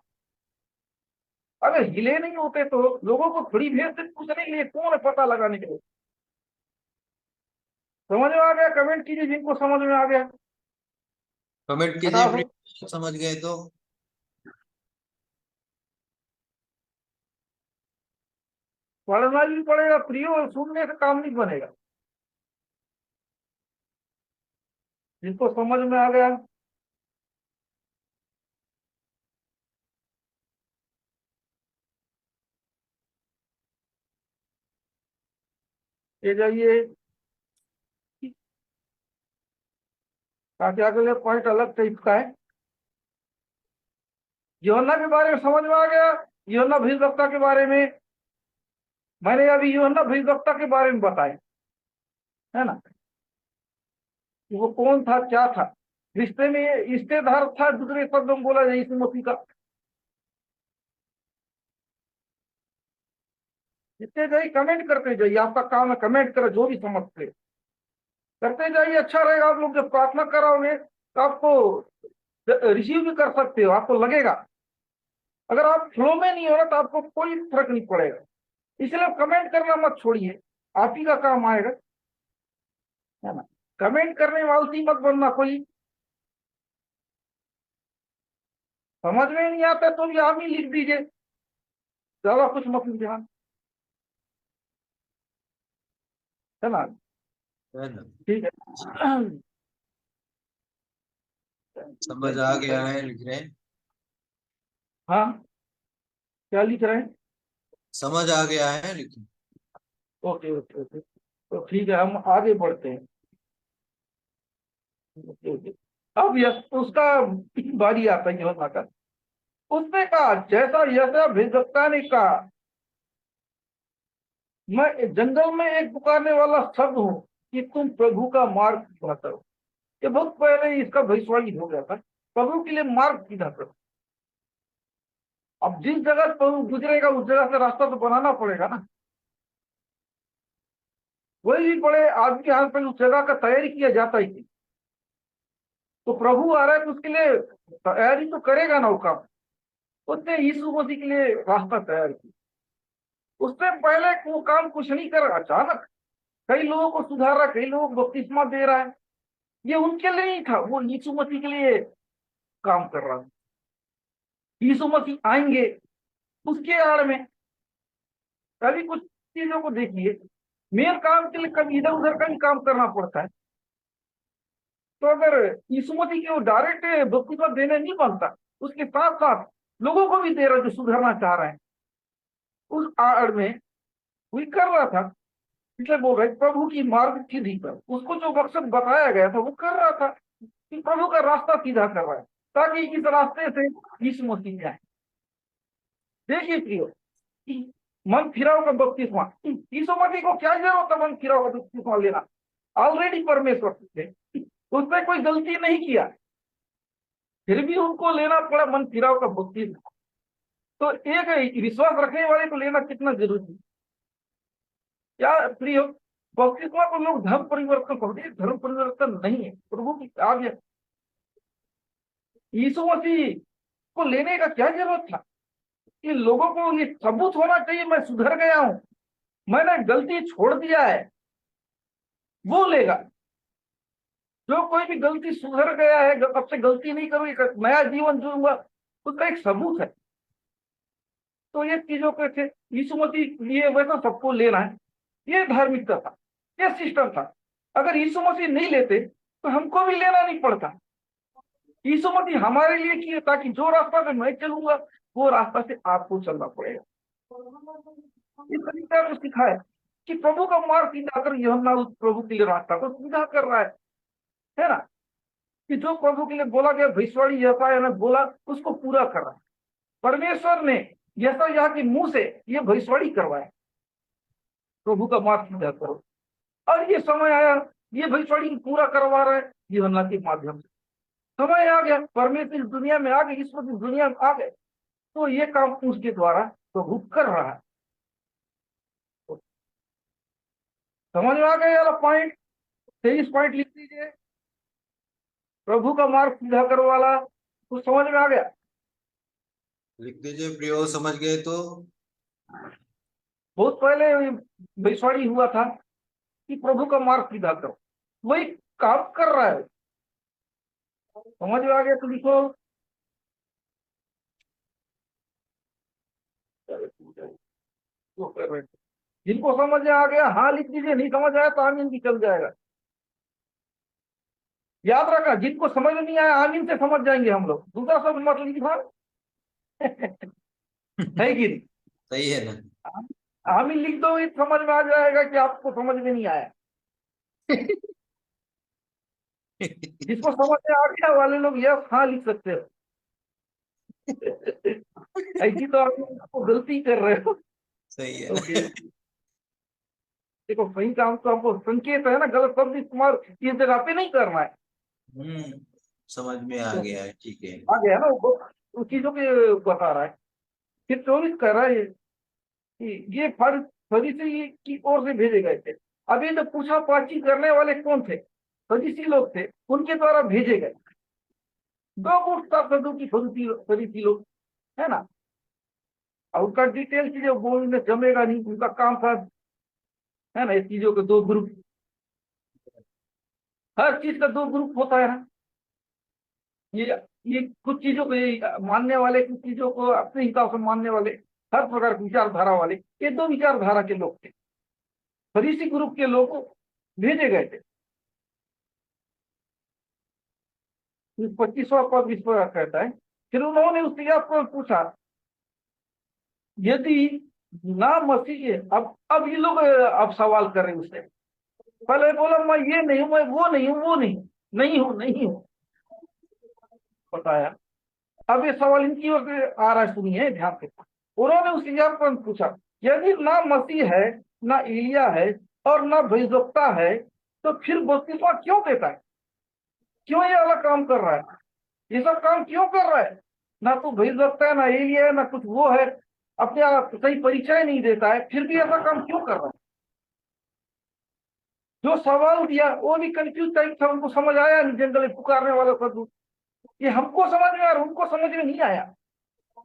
अगर हिले नहीं होते तो लोगों को थोड़ी भेजते पूछने के लिए कौन है, पता लगाने के लिए। समझ में आ गया? कमेंट कीजिए जिनको समझ में आ गया। कमेंट कीजिए फटाफट। प्लीज, समझ गए तो। पढ़ना भी पड़ेगा प्रियो, और सुनने से काम नहीं बनेगा। जिनको समझ में आ गया ये जाइए, ताकि अगले पॉइंट अलग टाइप का है। यूहन्ना के बारे में समझ में आ गया। यूहन्ना भविष्यवक्ता के बारे में मैंने अभी यूहन्ना भविष्यवक्ता के बारे में बताया, है ना? कि वो कौन था, क्या था। रिश्ते में रिश्तेदार था, दूसरे शब्दों में बोला जाए यीशु मसीह का। जितने जाइए कमेंट करते जाइए, आपका काम है कमेंट करो जो भी समझते, करते जाइए। अच्छा रहेगा। आप लोग जब प्रार्थना कराओगे तो आपको रिसीव भी कर सकते हो, आपको लगेगा। अगर आप फ्लो में नहीं हो रहा तो आपको कोई फर्क नहीं पड़ेगा। इसलिए कमेंट करना मत छोड़िए, आप ही का काम आएगा, है ना? कमेंट करने वाली मत बनना कोई। समझ में नहीं आता तो भी आप ही लिख दीजिए, ज्यादा कुछ मत लिखना, है ना? है ना? ठीक है। समझ आ गया है, लिख रहे हैं। हाँ, क्या लिख रहे हैं? समझ आ गया है, लिख। ओके ओके ओके, तो ठीक है, हम आगे बढ़ते हैं। Okay okay. अब यस उसका बारी आता है यूहन्ना का। उसने कहा, जैसा यशायाह भविष्यवक्ता ने कहा, मैं जंगल में एक पुकारने वाला शब्द हूँ कि तुम प्रभु का मार्ग सीधा करो। ये बहुत पहले ही इसका भविष्यवाणी हो गया था, प्रभु के लिए मार्ग सीधा करो। अब जिस जगह से प्रभु गुजरेगा उस जगह से रास्ता तो बनाना पड़ेगा ना। कोई भी बड़े आदमी के हाथ पर उस जगह का तैयारी किया जाता ही थी। तो प्रभु आ रहा है तो उसके लिए तैयारी तो करेगा ना वो काम। उसने यीशु मसीह के लिए रास्ता तैयार किया। उससे पहले वो काम कुछ नहीं कर रहा, अचानक कई लोगों को सुधार रहा, कई लोगों को बपतिस्मा दे रहा है। ये उनके लिए नहीं था, वो यीशु मसीह के लिए काम कर रहा था। यीशु मसीह आएंगे उसके आड़ में। कभी कुछ चीजों को देखिए, मेन काम के लिए कभी इधर उधर का भी काम करना पड़ता है। तो अगर यीशु मसीह की वो डायरेक्ट बपतिस्मा देने नहीं बनता, उसके साथ साथ लोगों को भी दे रहा जो सुधरना चाह रहे हैं, उस आड़ में वही कर रहा था। इसलिए बोल रहे प्रभु की मार्ग सीधी कर। उसको जो मकसद बताया गया था वो कर रहा था, कि प्रभु का रास्ता सीधा कर रहा है, ताकि इस रास्ते से यीशु मसीह जाए। देखिए प्रियो, मन फिराव का बपतिस्मा, यीशु मसीह को क्या जरूरत है मन फिराव का बपतिस्मा लेना? ऑलरेडी परमेश्वर थे, उसने कोई गलती नहीं किया, फिर भी उनको लेना पड़ा मन फिराव का बपतिस्मा। तो एक विश्वास रखने वाले को लेना कितना जरूरी है। क्या प्रियो, बपतिस्मा को लोग धर्म परिवर्तन कहते, धर्म परिवर्तन नहीं है, प्रभु की आज्ञा। यीशु मसीह को लेने का क्या जरूरत था? कि लोगों को ये सबूत होना चाहिए मैं सुधर गया हूं, मैंने गलती छोड़ दिया है, वो लेगा। जो कोई भी गलती सुधर गया है, अब से गलती नहीं करूंगा, नया जीवन जीऊंगा, उसका एक सबूत है। तो ये चीजों के थे यीशु मसीह लिए, वैसा सबको लेना है, ये धार्मिकता था, ये सिस्टम था। अगर यीशु मसीह नहीं लेते तो हमको भी लेना नहीं पड़ता। यीशु मसीह हमारे लिए किए ताकि जो रास्ता से मैं चलूंगा वो रास्ता से आपको चलना पड़ेगा। इस तरीका को सिखाया कि प्रभु का मार्ग सीधा कर। यूहन्ना उस प्रभु के लिए रास्ता को सीधा कर रहा है ना? कि जो प्रभु के लिए बोला गया, भविष्यवाणी यशायाह ने बोला, उसको पूरा कर रहा है। परमेश्वर ने यशायाह के मुंह से ये भविष्यवाणी करवाया, प्रभु का मार्ग सीधा करो। और ये समय आया ये भविष्यवाणी पूरा करवा रहा है यूहन्ना के माध्यम से। समय आ गया, परमेश्वर इस दुनिया में आ गए, ईश्वर इस दुनिया में आ गए, तो ये काम उसके द्वारा प्रभु कर रहा है। तो समझ में आ गया वाला पॉइंट? 23 पॉइंट लिख लीजिए, प्रभु का मार्ग सीधा करो वाला, कुछ समझ में आ गया? लिख दीजिए प्रियो, समझ गए तो। बहुत पहले भविष्यवाणी हुआ था कि प्रभु का मार्ग सीधा करो, वही काम कर रहा है। समझ में आ गया तो लिखो। वो कर रहे थे। जिनको समझ में आ गया हाँ लिख दीजिए, नहीं समझ आया तो आमीन भी चल जाएगा। याद रखना, जिनको समझ में नहीं आया आमीन से समझ जाएंगे हम लोग, दूसरा सब मत लिखना। है कि नहीं? सही है ना? आमीन लिख दो, ये समझ में आ जाएगा कि आपको समझ में नहीं आया। जिसको समझ में आ गया वाले लोग यस हाँ लिख सकते हो। ऐसी तो आप गलती कर रहे हो। सही है ओके, ना? देखो सही काम तो हमको संकेत है ना, गलत शब्द इस्तेमाल इस जगह पे नहीं करना है। समझ में आ तो गया है, ठीक है। आ गया ना, वो उस चीजों के बता रहा है। फिर 24 कह रहा है कि ये फरीसी की ओर से भेजे गए थे। अभी जो पूछा पाछी करने वाले कौन थे? फरीसी लोग थे, उनके द्वारा भेजे गए। दो गुट था सदूकी फरीसी लोग, है ना। और उनका डिटेल चीजें बोलने जमेगा नहीं, उनका काम था, है ना। इस चीजों के दो ग्रुप, हर चीज का दो ग्रुप होता है ना। ये ये कुछ चीजों को ये मानने वाले, कुछ चीजों को अपने हिसाब से मानने वाले, हर प्रकार की विचारधारा वाले, ये दो विचारधारा के लोग थे। फरीसी ग्रुप के लोग भेजे गए थे। 25वां पद इस पर कहता है, फिर उन्होंने उससे आपको पूछा, यदि ना मसीह है, अब ये लोग अब सवाल कर रहे हैं उससे। पहले बोला मैं ये नहीं हूं, मैं वो नहीं हूं, वो नहीं हूं बताया। अब ये सवाल इनकी ओर से आ रहा है, सुनिए ध्यान से। उन्होंने उससे आपको पूछा, यदि ना मसीह है, ना एलिया है, और ना भविष्यवक्ता है, तो फिर बपतिस्मा क्यों देता है? क्यों ये वाला काम कर रहा है? ये सब काम क्यों कर रहा है? ना तो भविष्यवक्ता है, ना एलिया है, ना कुछ वो है, अपने आप सही परिचय नहीं देता है, फिर भी ऐसा काम क्यों कर रहा है? जो सवाल दिया वो भी कंफ्यूज टाइप था, उनको समझ आया नहीं। जंगल में पुकारने वाला सदू, ये हमको समझ में आ रहा, उनको समझ में नहीं आया।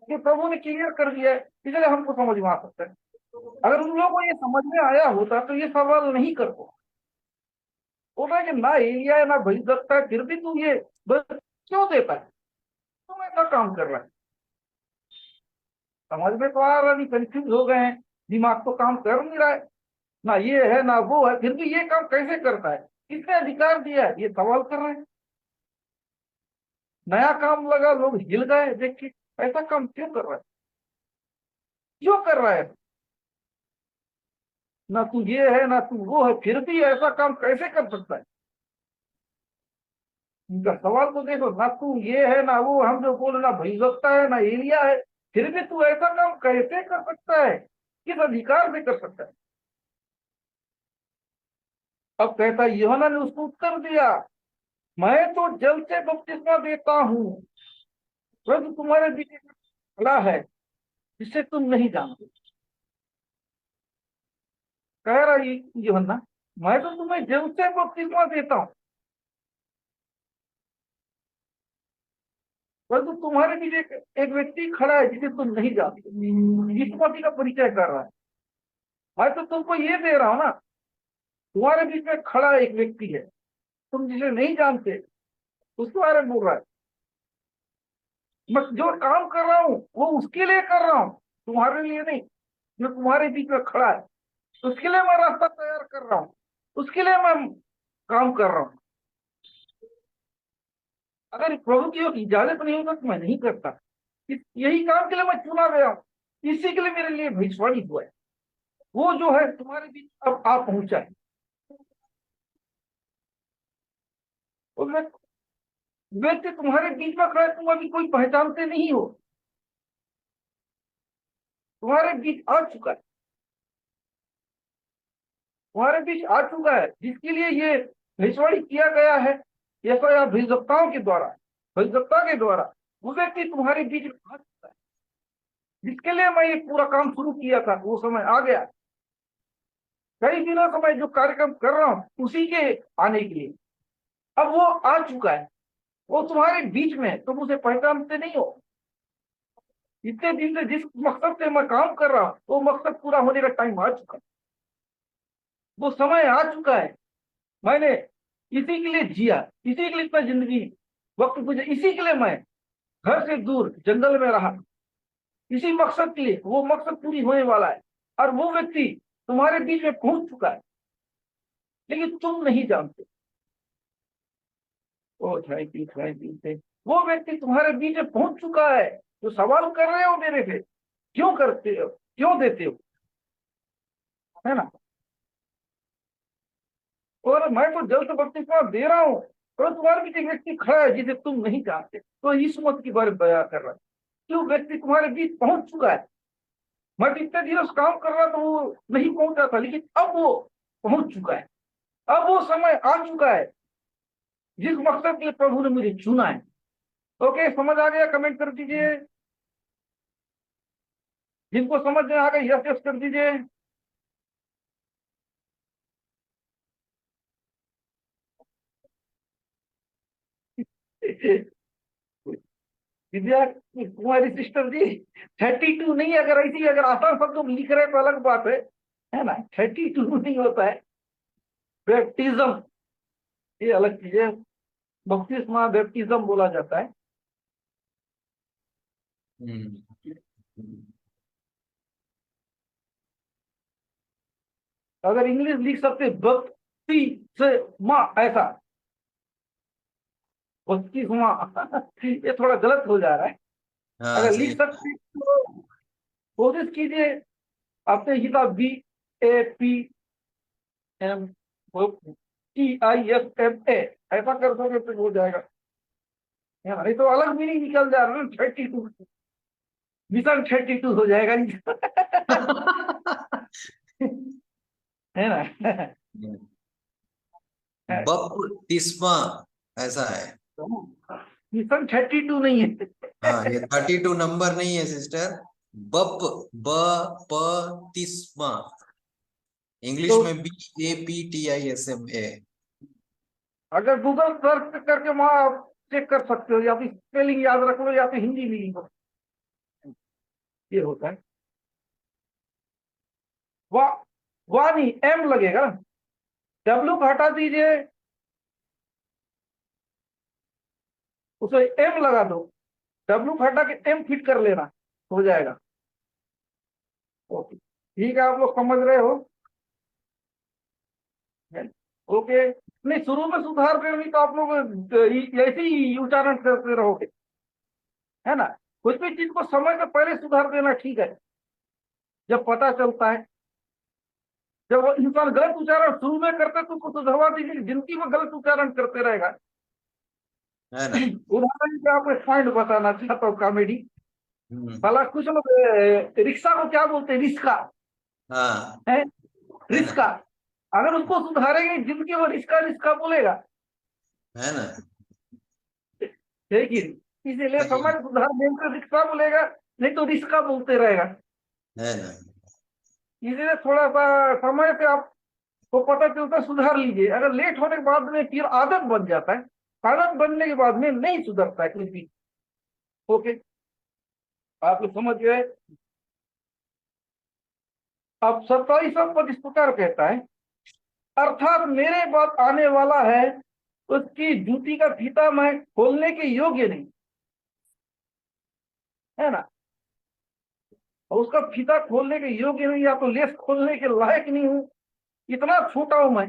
ये प्रभु ने क्लियर कर दिया है, इसलिए हमको समझ में आ सकता है। अगर उन लोगों को ये समझ में आया होता तो ये सवाल नहीं करते। बोल रहा है कि ना एलिया है, ना भविष्यवक्ता है, फिर भी तू ये बस क्यों देता है? तुम ऐसा काम कर रहा है। समझ में तो आ रहा नहीं, कंफ्यूज हो गए हैं, दिमाग तो काम कर नहीं रहा है। ना ये है ना वो है, फिर भी ये काम कैसे करता है? किसने अधिकार दिया है? ये सवाल कर रहे हैं। नया काम लगा, लोग हिल गए देख के, ऐसा काम क्यों कर रहा है? क्यों कर रहा है? ना तू ये है ना तू वो है, फिर भी ऐसा काम कैसे कर सकता है? इनका सवाल तो देखो, ना तू ये है ना वो, हम जो बोल ना भविष्यवक्ता है ना एलिया है, फिर भी तू ऐसा काम कैसे कर सकता है? किस अधिकार से कर सकता है? अब कहता है, यूहन्ना ने उसको उत्तर दिया, मैं तो जल से बपतिस्मा देता हूँ, परंतु तुम्हारे बीच एक खड़ा है जिसे तुम नहीं जानते। कह रहा है यूहन्ना, मैं तो तुम्हें जल से बपतिस्मा देता हूँ, परंतु तुम्हारे बीच एक व्यक्ति खड़ा है जिसे तुम नहीं जानते। यीशु मसीह का परिचय कर रहा है। मैं तो तुमको ये दे रहा हूं ना, तुम्हारे बीच में खड़ा एक व्यक्ति है, तुम जिसे नहीं जानते, उसके बारे में बोल रहा है। मैं जो काम कर रहा हूँ वो उसके लिए कर रहा हूँ, तुम्हारे लिए नहीं। जो तुम्हारे बीच में खड़ा है उसके लिए मैं रास्ता तैयार कर रहा हूँ, उसके लिए मैं काम कर रहा हूँ। अगर प्रभु की इजाजत नहीं होगा तो मैं नहीं करता। यही काम के लिए मैं चुना गया हूँ, इसी के लिए मेरे लिए भविष्यवाणी हुआ है। वो जो है तुम्हारे बीच अब आ पहुंचा है। वो व्यक्ति तुम्हारे बीच में खड़ा है, तुम अभी कोई पहचानते नहीं हो, तुम्हारे बीच आ चुका है, तुम्हारे बीच आ चुका है, जिसके लिए ये भविष्यवाणी किया गया है यशायाह भविष्यवक्ताओं के द्वारा, भविष्यवक्ता के द्वारा, वो व्यक्ति तुम्हारे बीच में आ चुका है। जिसके लिए मैं ये पूरा काम शुरू किया था वो समय आ गया। कई दिनों से मैं जो कार्यक्रम कर रहा हूं उसी के आने के लिए अब वो आ चुका है। वो तुम्हारे बीच में है, तुम उसे पहचानते नहीं हो। इतने दिन से जिस मकसद से मैं काम कर रहा हूं वो मकसद पूरा होने का टाइम आ चुका है, वो समय आ चुका है। मैंने इसी के लिए जिया, इसी के लिए इतना जिंदगी वक्त गुजर, इसी के लिए मैं घर से दूर जंगल में रहा, इसी मकसद के लिए। वो मकसद पूरी होने वाला है और वो व्यक्ति तुम्हारे बीच में पहुंच चुका है, लेकिन तुम नहीं जानते। ओ थैंक यू से वो व्यक्ति तुम्हारे बीच में पहुंच चुका है। जो सवाल कर रहे हो मेरे से, क्यों करते हो, क्यों देते हो, है ना। और मैं तो जल से बपतिस्मा दे रहा हूं और तुम्हारे बीच एक व्यक्ति खड़ा है जिसे तुम नहीं जानते। तो यीशु मसीह के बारे में बयान कर रहा है कि वो व्यक्ति तुम्हारे बीच पहुंच चुका है। मैं तो इतने दिनों से काम कर रहा था वो नहीं पहुंचा था, लेकिन अब वो पहुंच चुका है। अब वो समय आ चुका है जिस मकसद के लिए प्रभु ने मुझे चुना है। ओके, समझ आ गया? कमेंट कर दीजिए। जिनको समझ में आ गया यस यस कर दीजिए। विद्या कुमारी सिस्टर जी, 32 नहीं, अगर ऐसी अगर आसान शब्दों में लिख रहे तो अलग बात है ना। 32 नहीं होता है। बैप्टिज्म ये अलग चीज है, बपतिस्मा बैप्टिज्म बोला जाता है। अगर इंग्लिश लिख सकते बपति से माँ, ऐसा बपतिस्मा ये थोड़ा गलत हो जा रहा है। हाँ अगर सही। लिख सकते तो कोशिश कीजिए। आपने किताब BAPTISMA ऐसा कर दोगे तो हो जाएगा। नहीं तो अलग मीनिंग निकल जा रहा है ना, 32 मिशन 32 हो जाएगा नहीं है ना। बपतिस्मा ऐसा है। मिशन 32 नहीं है। हाँ, ये 32 नंबर नहीं है सिस्टर। बपतिस्मा, इंग्लिश तो में BAPTISMA। अगर गूगल सर्च करके वहां आप चेक कर सकते हो, या फिर स्पेलिंग याद रख लो या फिर हिंदी में लिखो। ये होता है। वाह, वाह नहीं, एम लगेगा। डब्ल्यू को हटा दीजिए, उसे एम लगा दो। डब्ल्यू को हटा के एम फिट कर लेना, हो जाएगा। ओके, ठीक है, आप लोग समझ रहे हो। ओके, नहीं शुरू में सुधार करनी तो आप लोग ऐसे ही उच्चारण करते रहोगे, है ना। कुछ भी चीज को समय से पहले सुधार देना ठीक है। जब पता चलता है, जब वो इंसान गलत उच्चारण शुरू में करता तो उसको सुधरवा दीजिए, जिंदगी में गलत उच्चारण करते रहेगा। है ना। उदाहरण के आपको पॉइंट बताना चाहता हूँ कॉमेडी। भला कुछ लोग रिक्शा को क्या बोलते हैं, रिस्का हाँ है, है ना। रिस्का। अगर उसको सुधारेंगे जिंदगी वो रिस्का रिस्का बोलेगा, है ना। लेकिन इसीलिए सही समय सुधार देकर रिक्शा बोलेगा, नहीं तो रिस्का बोलते रहेगा। है ना। इसलिए थोड़ा सा समय से आपको पता चलता है, सुधार लीजिए। अगर लेट होने के बाद में फिर आदत बन जाता है, आदत बनने के बाद में नहीं सुधरता है कुछ भी। ओके, आप लोग समझ गए। अब 27वां पद इस प्रकार कहता है, अर्थात मेरे बाद आने वाला है उसकी जूती का फीता मैं खोलने के योग्य नहीं, है ना। और उसका फीता खोलने के योग्य नहीं, या तो लेस खोलने के लायक नहीं हूं, इतना छोटा हूं मैं।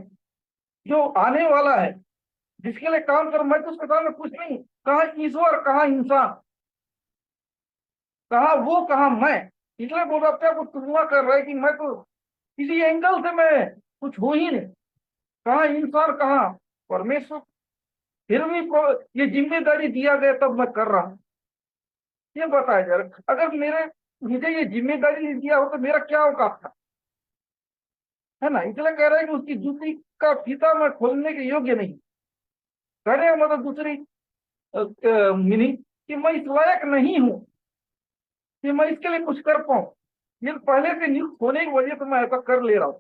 जो आने वाला है जिसके लिए काम कर, मैं तो उसके सामने कुछ नहीं। कहा ईश्वर, कहा इंसान, कहा वो, कहा मैं। इसलिए बोल अपने को तुलना कर रहा है कि मैं तो किसी एंगल से मैं कुछ हो ही नहीं। कहा इंसान, कहा परमेश्वर। फिर भी ये जिम्मेदारी दिया गया तब मैं कर रहा हूं। ये बताया जा रहा, अगर मुझे ये जिम्मेदारी नहीं दिया हो तो मेरा क्या औकात था। है ना, इसलिए कह रहे हैं कि उसकी जूती का फीता मैं खोलने के योग्य नहीं। कह रहे हैं मतलब दूसरी मीनिंग कि मैं इस लायक नहीं हूं कि मैं इसके लिए कुछ कर पाऊं। ये पहले से नियुक्त होने की वजह से मैं ऐसा कर ले रहा हूं।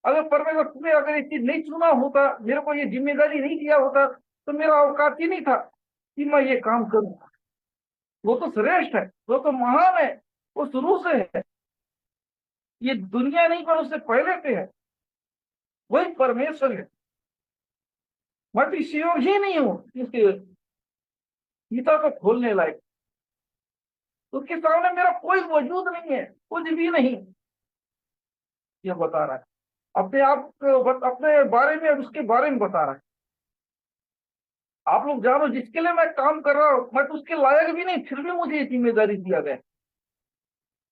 अगर परमेश्वर तुम्हें अगर ये चीज नहीं चुना होता, मेरे को ये जिम्मेदारी नहीं दिया होता, तो मेरा औकात ही नहीं था कि मैं ये काम करूं। वो तो श्रेष्ठ है, वो तो महान है, वो शुरू से है, ये दुनिया नहीं पर उससे पहले से है, वही परमेश्वर है। मैं तो इस योग ही नहीं हूं इसके गीता को खोलने लायक। उसके सामने मेरा कोई वजूद नहीं है, कुछ भी नहीं। ये बता रहा है अपने आप अपने बारे में, उसके बारे में बता रहा है। आप लोग जानो जिसके लिए मैं काम कर रहा हूं, मैं तो उसके लायक भी नहीं, फिर भी मुझे ये जिम्मेदारी दिया गया।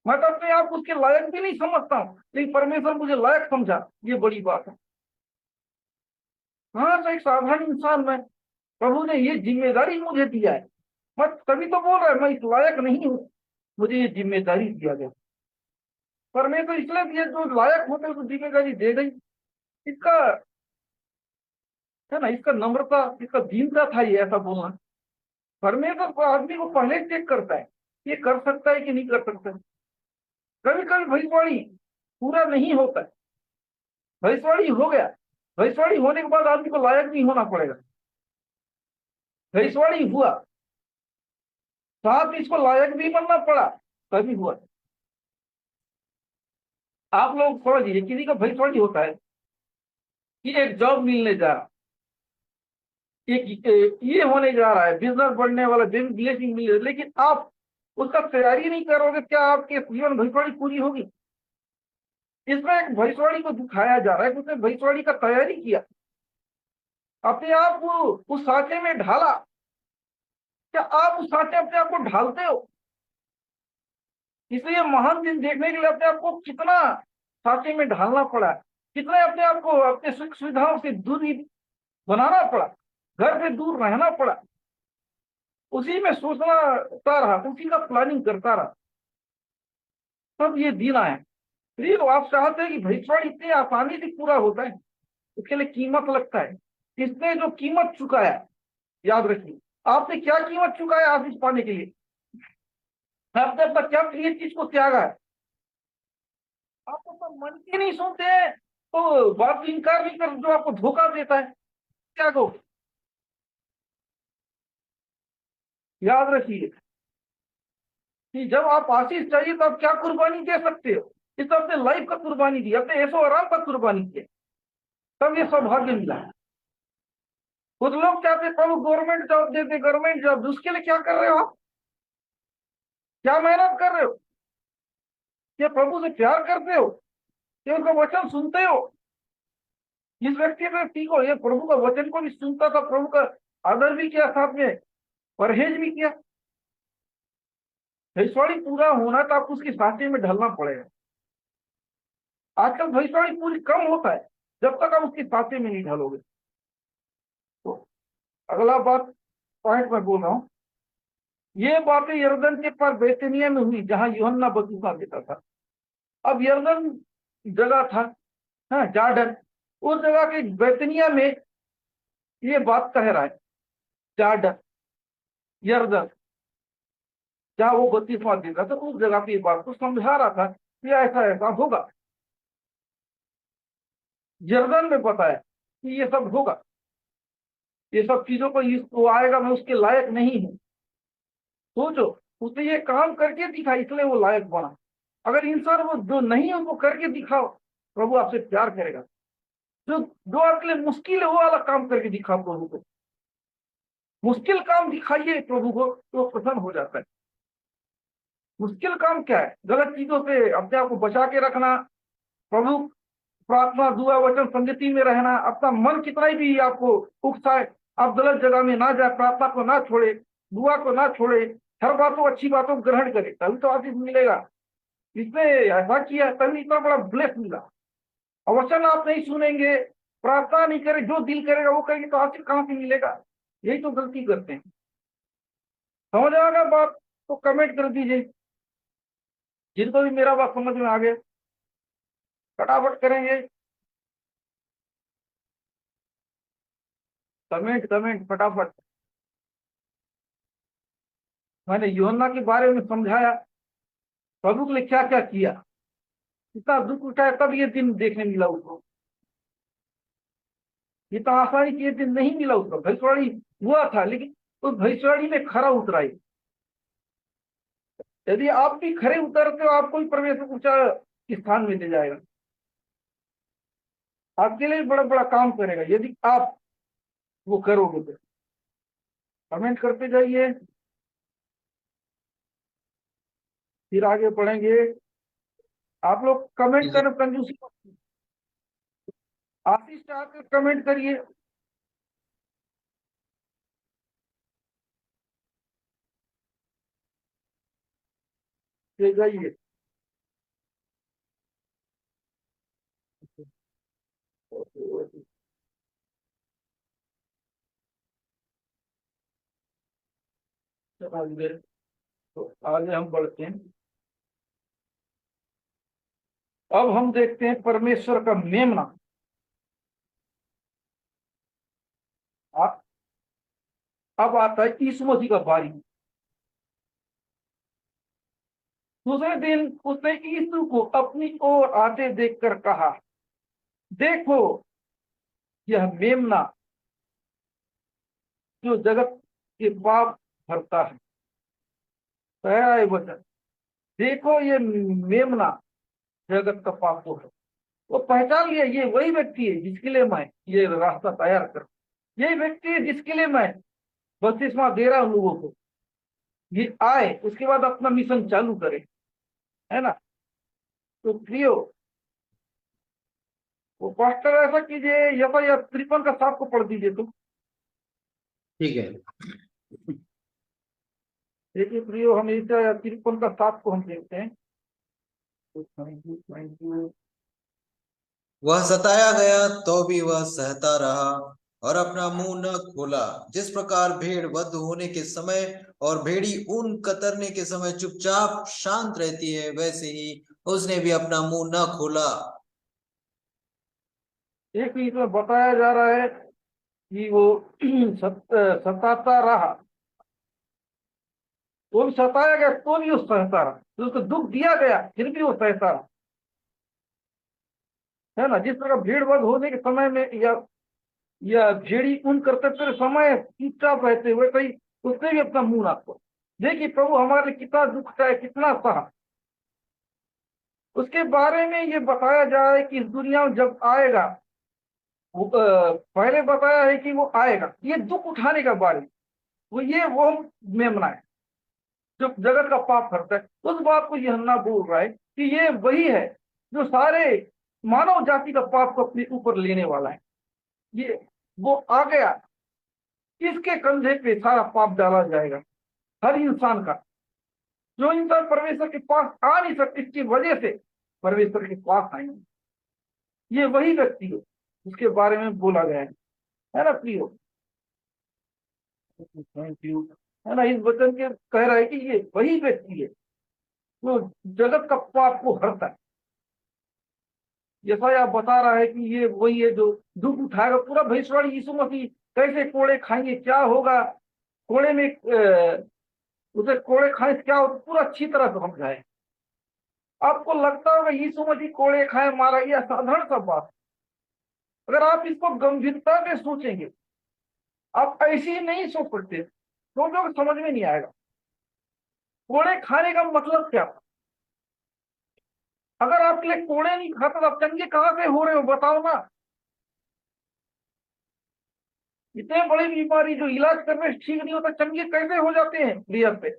मैं तो अपने आप उसके लायक भी नहीं समझता हूँ, लेकिन परमेश्वर मुझे लायक समझा, ये बड़ी बात है। हाँ, तो एक साधारण इंसान में प्रभु ने ये जिम्मेदारी मुझे दिया है। मैं तभी तो बोल रहा है मैं इस लायक नहीं हूँ, मुझे ये जिम्मेदारी दिया गया। परमेश्वर इसलिए दिया, जो लायक होते उसको जिम्मेदारी दे गई। इसका है ना, इसका नम्रता, इसका दीनता था ये ऐसा बोलना। परमेश्वर को आदमी को पहले चेक करता है, ये कर सकता है कि नहीं कर सकता है। कभी कभी भविष्यवाणी पूरा नहीं होता है, भविष्यवाणी हो गया, भविष्यवाणी होने के बाद आदमी को लायक नहीं होना पड़ेगा। भविष्यवाणी हुआ, साथ इसको लायक भी बनना पड़ा, तभी हुआ। आप लोग समझिए, किसी का भविष्यवाणी होता है कि एक जॉब मिलने जा रहा, एक ये होने जा रहा है, बिजनेस बढ़ने वाला, ब्लेसिंग मिल रहा है, लेकिन आप उसका तैयारी नहीं करोगे, क्या आपके जीवन भविष्यवाणी पूरी होगी? इसमें एक भविष्यवाणी को दिखाया जा रहा है कि उसने भविष्यवाणी का तैयारी किया, अपने आप को उस सांचे में ढाला। क्या आप उस सांचे अपने आप को ढालते हो? इसलिए महान दिन देखने के लिए अपने आप को कितना सांचे में ढालना पड़ा, कितना अपने आप को अपने सुख सुविधाओं से दूरी बनाना पड़ा, घर से दूर रहना पड़ा, उसी में सोचता रहा, उसी का प्लानिंग करता रहा, तब ये दिन आया। फिर आप चाहते हैं कि भविष्यवाणी इतनी आसानी से पूरा होता है, उसके लिए कीमत लगता है। इसने जो कीमत चुकाया, याद रखिए, आपने क्या कीमत चुकाया आशीष पाने के लिए? आपने अपना क्या प्रिय चीज को त्यागा है? आप तो मन की नहीं सुनते हैं, तो बात इनकार नहीं कर, जो आपको धोखा देता है, त्यागो। याद रखिए कि जब आप आशीष चाहिए तो आप क्या कुर्बानी दे सकते हो? इस अपने लाइफ का कुर्बानी दी, अपने ऐसो आराम का कुर्बानी किया, तब ये सौभाग्य मिला। कुछ लोग चाहते प्रभु गवर्नमेंट जॉब देते, गवर्नमेंट जॉब, उसके लिए क्या कर रहे हो आप? क्या मेहनत कर रहे हो? क्या प्रभु से प्यार करते हो? क्या उनका वचन सुनते हो? जिस व्यक्ति ने सीखो, ये प्रभु का वचन को भी सुनता था, प्रभु का आदर भी किया, साथ में परहेज भी किया। भविष्यवाणी पूरा होना तो आपको उसकी साथी में ढलना पड़ेगा। आजकल भविष्यवाणी पूरी कम होता है जब तक आप उसकी साथी में नहीं ढलोगे। तो अगला बात, पॉइंट मैं बोल रहा हूं, ये बातें यरदन के पार बेतनिया में हुई, जहां यूहन्ना बपतिस्मा देता था। अब यरदन जगह था, हाँ, जार्डन, उस जगह के बेतनिया में ये बात कह रहा है। जार्डन, यरदन, जहां वो बपतिस्मा देता था, उस जगह पे ये बात को समझा रहा था कि ऐसा ऐसा होगा। यरदन में बताया कि ये सब होगा, ये सब चीजों को वो आएगा, मैं उसके लायक नहीं हूं। सोचो, उसने ये काम करके दिखा, इसलिए वो लायक बना। अगर इंसान वो जो नहीं है उनको करके दिखाओ, प्रभु आपसे प्यार करेगा। जो जो आपके लिए मुश्किल है वो वाला काम करके दिखाओ प्रभु को, मुश्किल काम दिखाइए प्रभु को, तो प्रसन्न हो जाता है। मुश्किल काम क्या है? गलत चीजों से अपने आप को बचा के रखना, प्रभु प्रार्थना, दुआ, वचन, संगति में रहना। अपना मन कितना ही भी आपको उकसाए, आप गलत जगह में ना जाए, प्रार्थना को ना छोड़े, दुआ को ना छोड़े, हर बातों, अच्छी बातों को ग्रहण करे, तभी तो आशीष मिलेगा। इसने ऐसा किया तभी इतना बड़ा ब्लेस मिला। वचन आप नहीं सुनेंगे, प्रार्थना नहीं करे, जो दिल करेगा वो करेंगे, तो आशीष कहां से मिलेगा? यही तो गलती करते हैं। समझ आएगा बात तो कमेंट कर दीजिए, जिनको भी मेरा बात समझ में आ गया। फटाफट करेंगे, कमेंट कमेंट फटाफट। मैंने यूहन्ना के बारे में समझाया, प्रभु ने क्या क्या किया, इतना दुख उठाया, तब ये दिन देखने मिला उसको। इतना आसानी से ये दिन नहीं मिला उसको। भविष्यवाणी हुआ था, लेकिन उस भविष्यवाणी में खरा उतरा ही। यदि आप भी खरे उतरते हो, आपको भी परमेश्वर ऊंचा स्थान में ले जाएगा, आपके लिए बड़ा बड़ा काम करेगा यदि आप वो करोगे तो। कमेंट करते जाइए, फिर आगे बढ़ेंगे। आप लोग कमेंट करना कंजूसी, आशीष आकर कमेंट करिए। जाइए, तो आगे हम बढ़ते हैं। अब हम देखते हैं परमेश्वर का मेमना। अब आता है यीशु मसीह का बारी। दूसरे दिन उसने यीशु को अपनी ओर आते देखकर कहा, देखो यह मेमना जो जगत के पाप भरता है। पहला है वचन, देखो ये मेमना जगत का पाप को है। वो पहचान लिया, ये वही व्यक्ति है जिसके लिए मैं ये रास्ता तैयार कर, यही व्यक्ति है जिसके लिए मैं बपतिस्मा दे रहा हूं लोगों को। ये आए, उसके बाद अपना मिशन चालू करे, है ना। तो प्रियो, वो पास्टर ऐसा कीजिए, या 53 का 7 को पढ़ दीजिए तुम। ठीक है। देखिए प्रियो, हम इस 53 का 7 को हम देखते हैं। वह सताया गया तो भी वह सहता रहा और अपना मुंह न खोला। जिस प्रकार भेड़ वध होने के समय और भेड़ी ऊन कतरने के समय चुपचाप शांत रहती है, वैसे ही उसने भी अपना मुंह न खोला। एक इसमें बताया जा रहा है कि वो सताता रहा, वो भी सताया गया तो भी वो सहता रहा। तो उसको दुख दिया गया फिर भी वो सहता रहा, है ना। जिस तरह भीड़ वध होने के समय में या भेड़ी ऊन करते समय चुपचाप रहते हुए, कहीं उसने भी अपना मुंह ना खोला। देखिए प्रभु हमारे लिए कितना दुख है, कितना सहा। उसके बारे में ये बताया जाए कि इस दुनिया में जब आएगा, वो पहले बताया है कि वो आएगा ये दुख उठाने का बारे में। वो मेमना है जो जगत का पाप करता है। उस बात को यूहन्ना बोल रहा है कि ये वही है जो सारे मानव जाति का पाप को अपने ऊपर लेने वाला है। ये वो आ गया, इसके कंधे पे सारा पाप डाला जाएगा हर इंसान का। जो इंसान परमेश्वर के पास आ नहीं सकते, इसकी वजह से परमेश्वर के पास आएंगे। ये वही व्यक्ति है जिसके बारे में बोला गया है ना प्रियो। थैंक यू, है ना। इस वचन के कह रहा है कि ये वही व्यक्ति है जो जगत का पाप को हरता है। यशायाह बता रहा है कि ये वही है जो दुख उठाएगा। पूरा भविष्यवाणी यीशु मसीह कैसे कोड़े खाएंगे, क्या होगा कोड़े में, उसे कोड़े खाने से क्या होगा, पूरा अच्छी तरह से समझाए। आपको लगता होगा यीशु मसीह कोड़े खाए मारा, यह साधारण सा बात। अगर आप इसको गंभीरता से सोचेंगे, आप ऐसे ही नहीं सोच सकते, सोचोगे समझ में नहीं आएगा। कोड़े खाने का मतलब क्या? अगर आपके लिए कोड़े नहीं खाता तो आप चंगे कहां से हो रहे हो बताओ ना। इतने बड़ी बीमारी जो इलाज करने से ठीक नहीं होता, चंगे कैसे हो जाते हैं रियल पे?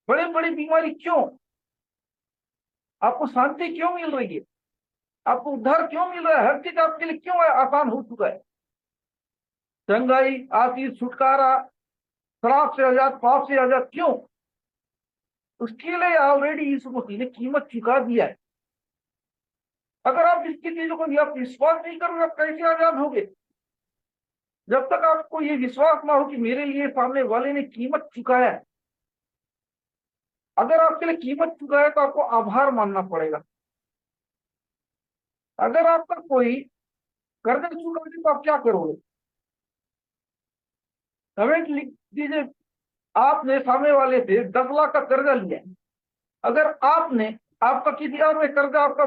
बड़ी बड़ी बीमारी क्यों? आपको शांति क्यों मिल रही है? आपको उद्धार क्यों मिल रहा है? हर चीज आपके लिए क्यों आसान हो चुका है? चंगाई, आशीष, छुटकारा, शराब से आजाद, पाप से आजाद, क्यों? उसके लिए ऑलरेडी यीशु मसीह ने कीमत चुका दिया है। अगर आप इसकी चीजों को आप विश्वास नहीं करोगे, आप कैसे आजाद होगे? जब तक आपको ये विश्वास ना हो कि मेरे लिए सामने वाले ने कीमत चुकाया है, अगर आपके लिए कीमत चुकाया तो आपको आभार मानना पड़ेगा। अगर आपका कोई कर्ज चुका दे तो आप क्या करोगे? कमेंट लिख दीजिए। आपने सामने वाले से 10 लाख का कर्जा लिया, अगर आपने आपका किसी और ने कर्जा आपका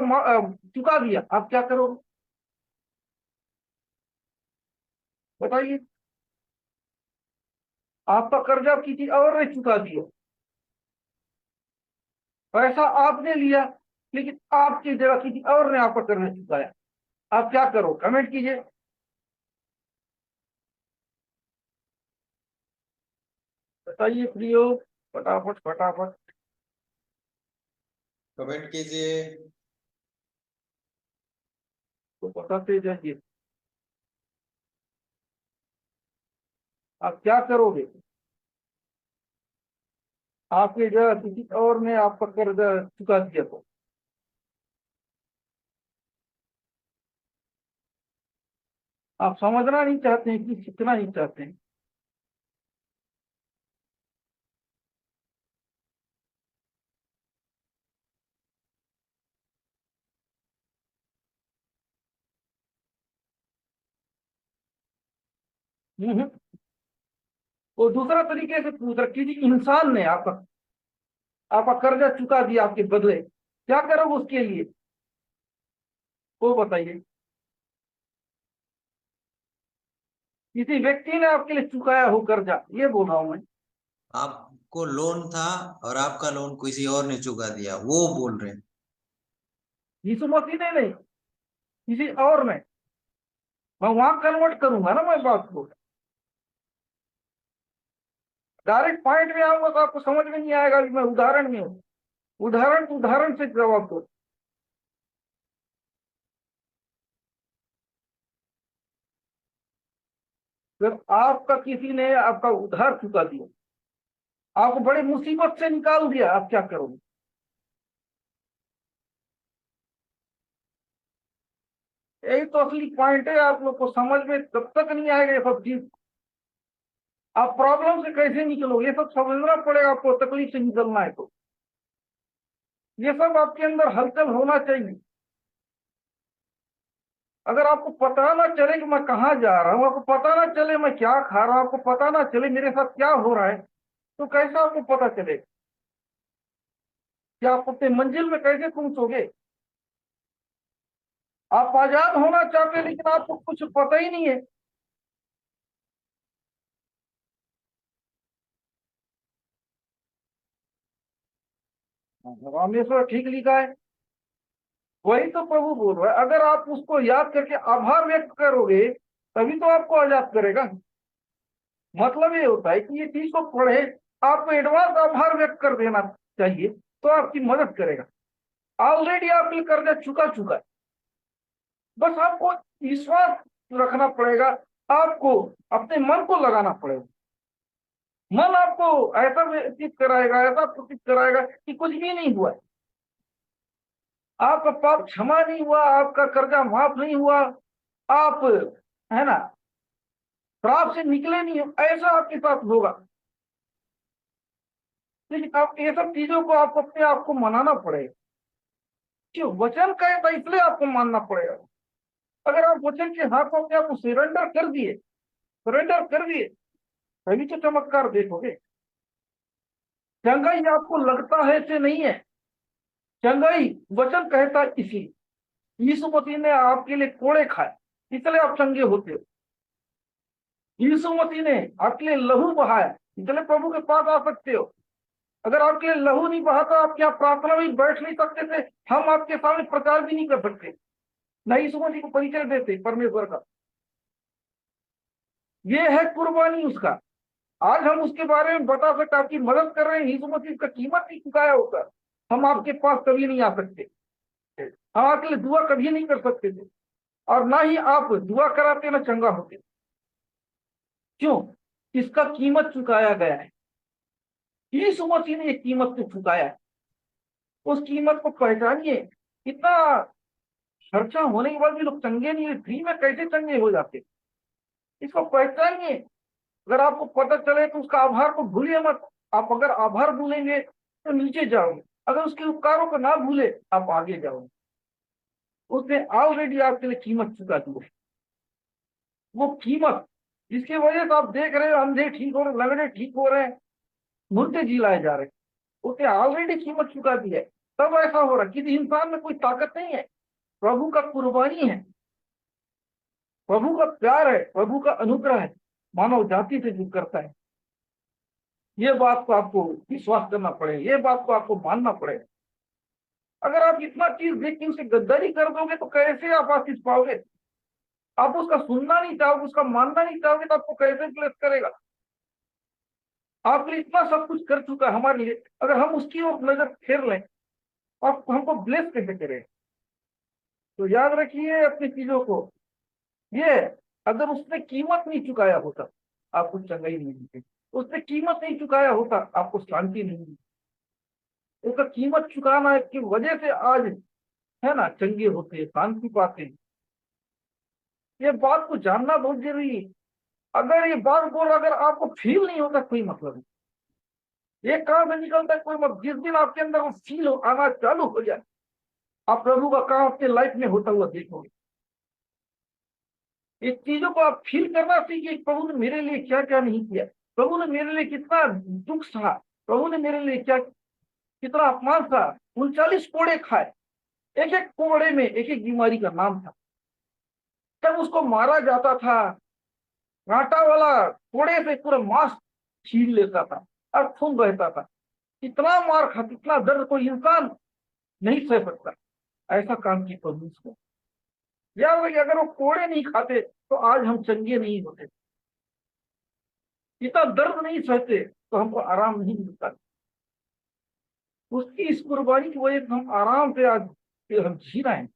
चुका दिया, आप क्या करोगे बताइए? आपका कर्जा किसी और ने चुका दिया, पैसा आपने लिया, लेकिन आपकी जगह किसी और ने आपका कर्जा चुकाया, आप क्या करो? कमेंट कीजिए। बताइए प्रियो, फटाफट फटाफट कमेंट कीजिए। तो बताते जाइए, आप क्या करोगे? आपकी जगह किसी और ने आपका कर्जा चुका दिया तो आप समझना नहीं चाहते हैं कि सीखना नहीं चाहते हैं? हम्म। वो दूसरा तरीके से पूछ रहा, किसी इंसान ने आपका कर्जा चुका दिया आपके बदले, क्या करोगे उसके लिए? वो बताइए। किसी व्यक्ति ने आपके लिए चुकाया हो कर्जा, ये बोल रहा हूं मैं। आपको लोन था और आपका लोन किसी और ने चुका दिया, वो बोल रहे हैं। यीशु मसीह ने नहीं, किसी और ने। मैं वहां कन्वर्ट करूंगा ना मैं बात को। डायरेक्ट पॉइंट में आऊंगा तो आपको समझ में नहीं आएगा कि मैं उदाहरण में हूं। उदाहरण से जवाब दो। जब आपका किसी ने आपका उधार चुका दिया, आपको बड़ी मुसीबत से निकाल दिया, आप क्या करोगे? यही तो असली पॉइंट है। आप लोग को समझ में तब तक नहीं आएगा ये सब चीज, आप प्रॉब्लम से कैसे निकलोगे, ये सब समझना पड़ेगा आपको। तकलीफ से निकलना है तो ये सब आपके अंदर हलचल होना चाहिए। अगर आपको पता ना चले कि मैं कहाँ जा रहा हूँ, आपको पता ना चले मैं क्या खा रहा हूँ, आपको पता ना चले मेरे साथ क्या हो रहा है, तो कैसे आपको पता चलेगा? कि आप अपने मंजिल में कैसे पहुंचोगे? आप आजाद होना चाहते हैं लेकिन आपको कुछ पता ही नहीं है। रामेश्वर ठीक लिखा है, वही तो प्रभु बोल रहा है। अगर आप उसको याद करके आभार व्यक्त करोगे तभी तो आपको आजाद करेगा। मतलब ये होता है कि ये चीज को पढ़े, आपको एडवांस आभार व्यक्त कर देना चाहिए, तो आपकी मदद करेगा। ऑलरेडी आपके कर्जा चुका चुका है, बस आपको विश्वास रखना पड़ेगा। आपको अपने मन को लगाना पड़ेगा। मन आपको ऐसा व्यतीत कराएगा, ऐसा प्रतीत कराएगा कि कुछ भी नहीं हुआ है, आपका पाप क्षमा नहीं हुआ, आपका कर्जा माफ नहीं हुआ, आप, है ना, श्राप से निकले नहीं हो, ऐसा आपके साथ होगा। लेकिन आप ये सब चीजों को आपको अपने आप को मनाना पड़ेगा। क्यों? वचन कहता है इसलिए आपको मानना पड़ेगा। अगर आप वचन के हाथों में आपको सरेंडर कर दिए तभी तो चमत्कार देखोगे। चंगाई आपको लगता है से नहीं है, चंगाई वचन कहता है। इसी यीशु मसीह ने आपके लिए कोड़े खाए, इसलिए आप चंगे होते हो। यीशु मसीह ने आपके लिए लहू बहाया, इसलिए प्रभु के पास आ सकते हो। अगर आपके लिए लहू नहीं बहाता, आप क्या प्रार्थना में बैठ नहीं सकते थे, हम आपके सामने प्रचार भी नहीं कर सकते, न यीशु मसीह को परिचय देते परमेश्वर का। ये है कुर्बानी उसका। आज हम उसके बारे में बता सकते, आपकी मदद कर रहे हैं। यीशु मसीह का कीमत नहीं चुकाया होता, हम आपके पास कभी नहीं आ सकते, हम आपके लिए दुआ कभी नहीं कर सकते थे, और ना ही आप दुआ कराते ना चंगा होते। क्यों? इसका कीमत चुकाया गया है। यीशु मसीह ने एक कीमत को चुकाया है, उस कीमत को पहचानिए। इतना खर्चा होने के बाद भी लोग चंगे नहीं हुए, फ्री में कैसे चंगे हो जाते, इसको पहचानिए। अगर आपको पता चले तो उसका आभार को भूलिए मत। आप अगर आभार भूलेंगे तो नीचे जाओगे, अगर उसके उपकारों को ना भूले आप आगे जाओगे। उसने ऑलरेडी आपके लिए कीमत चुका दी है। वो कीमत जिसकी वजह से आप देख रहे हो अंधे ठीक हो रहे, लंगड़े ठीक हो रहे हैं, मुर्दे जिलाए जा रहे हैं, उसने ऑलरेडी कीमत चुका दी है। तब ऐसा हो रहा है किसी इंसान में कोई ताकत नहीं है, प्रभु का कुर्बानी है, प्रभु का प्यार है, प्रभु का अनुग्रह है, मानव जाति से जो करता है। ये बात को आपको विश्वास करना पड़ेगा, ये बात को आपको मानना पड़ेगा। अगर आप इतना चीज देख के उसे गद्दारी कर दोगे तो कैसे आप आशीष पाओगे? आप उसका सुनना नहीं चाहोगे, उसका मानना नहीं चाहोगे, तो आपको कैसे ब्लेस करेगा? आपके लिए इतना सब कुछ कर चुका है हमारे लिए, अगर हम उसकी ओर नजर फेर लें, आप हमको ब्लेस कैसे करें? तो याद रखिए अपनी चीजों को। ये अगर उसने कीमत नहीं चुकाया होता आपको चंगाई नहीं मिलती, उसने कीमत नहीं चुकाया होता आपको शांति नहीं मिलती। उसका कीमत चुकाना की वजह से आज है ना चंगे होते हैं, शांति पाते हैं। ये बात को जानना बहुत जरूरी है। अगर ये बात बोल अगर आपको फील नहीं होता कोई मतलब नहीं, ये कहां से निकलता है कोई मतलब। जिस दिन आपके अंदर वो फील हो आना चालू हो जाए, आप प्रभु का काम अपने लाइफ में होता हुआ देखोगे। इस चीजों को आप फील करना सीखिए, प्रभु ने मेरे लिए क्या क्या नहीं किया, प्रभु ने मेरे लिए कितना दुख सहा, प्रभु ने मेरे लिए क्या कितना अपमान सहा। 39 कोड़े खाए, एक एक कोड़े में एक एक बीमारी का नाम था। जब उसको मारा जाता था, कांटा वाला कोड़े से पूरा मांस छीन लेता था और खून बहता था। इतना मार खा, इतना दर्द कोई इंसान नहीं सह सकता। ऐसा काम की प्रभु को। याद रखिए, अगर वो कोड़े नहीं खाते तो आज हम चंगे नहीं होते, इतना दर्द नहीं सहते तो हमको आराम नहीं मिलता। उसकी इस कुर्बानी की वजह से हम आराम से आज हम जी रहे हैं।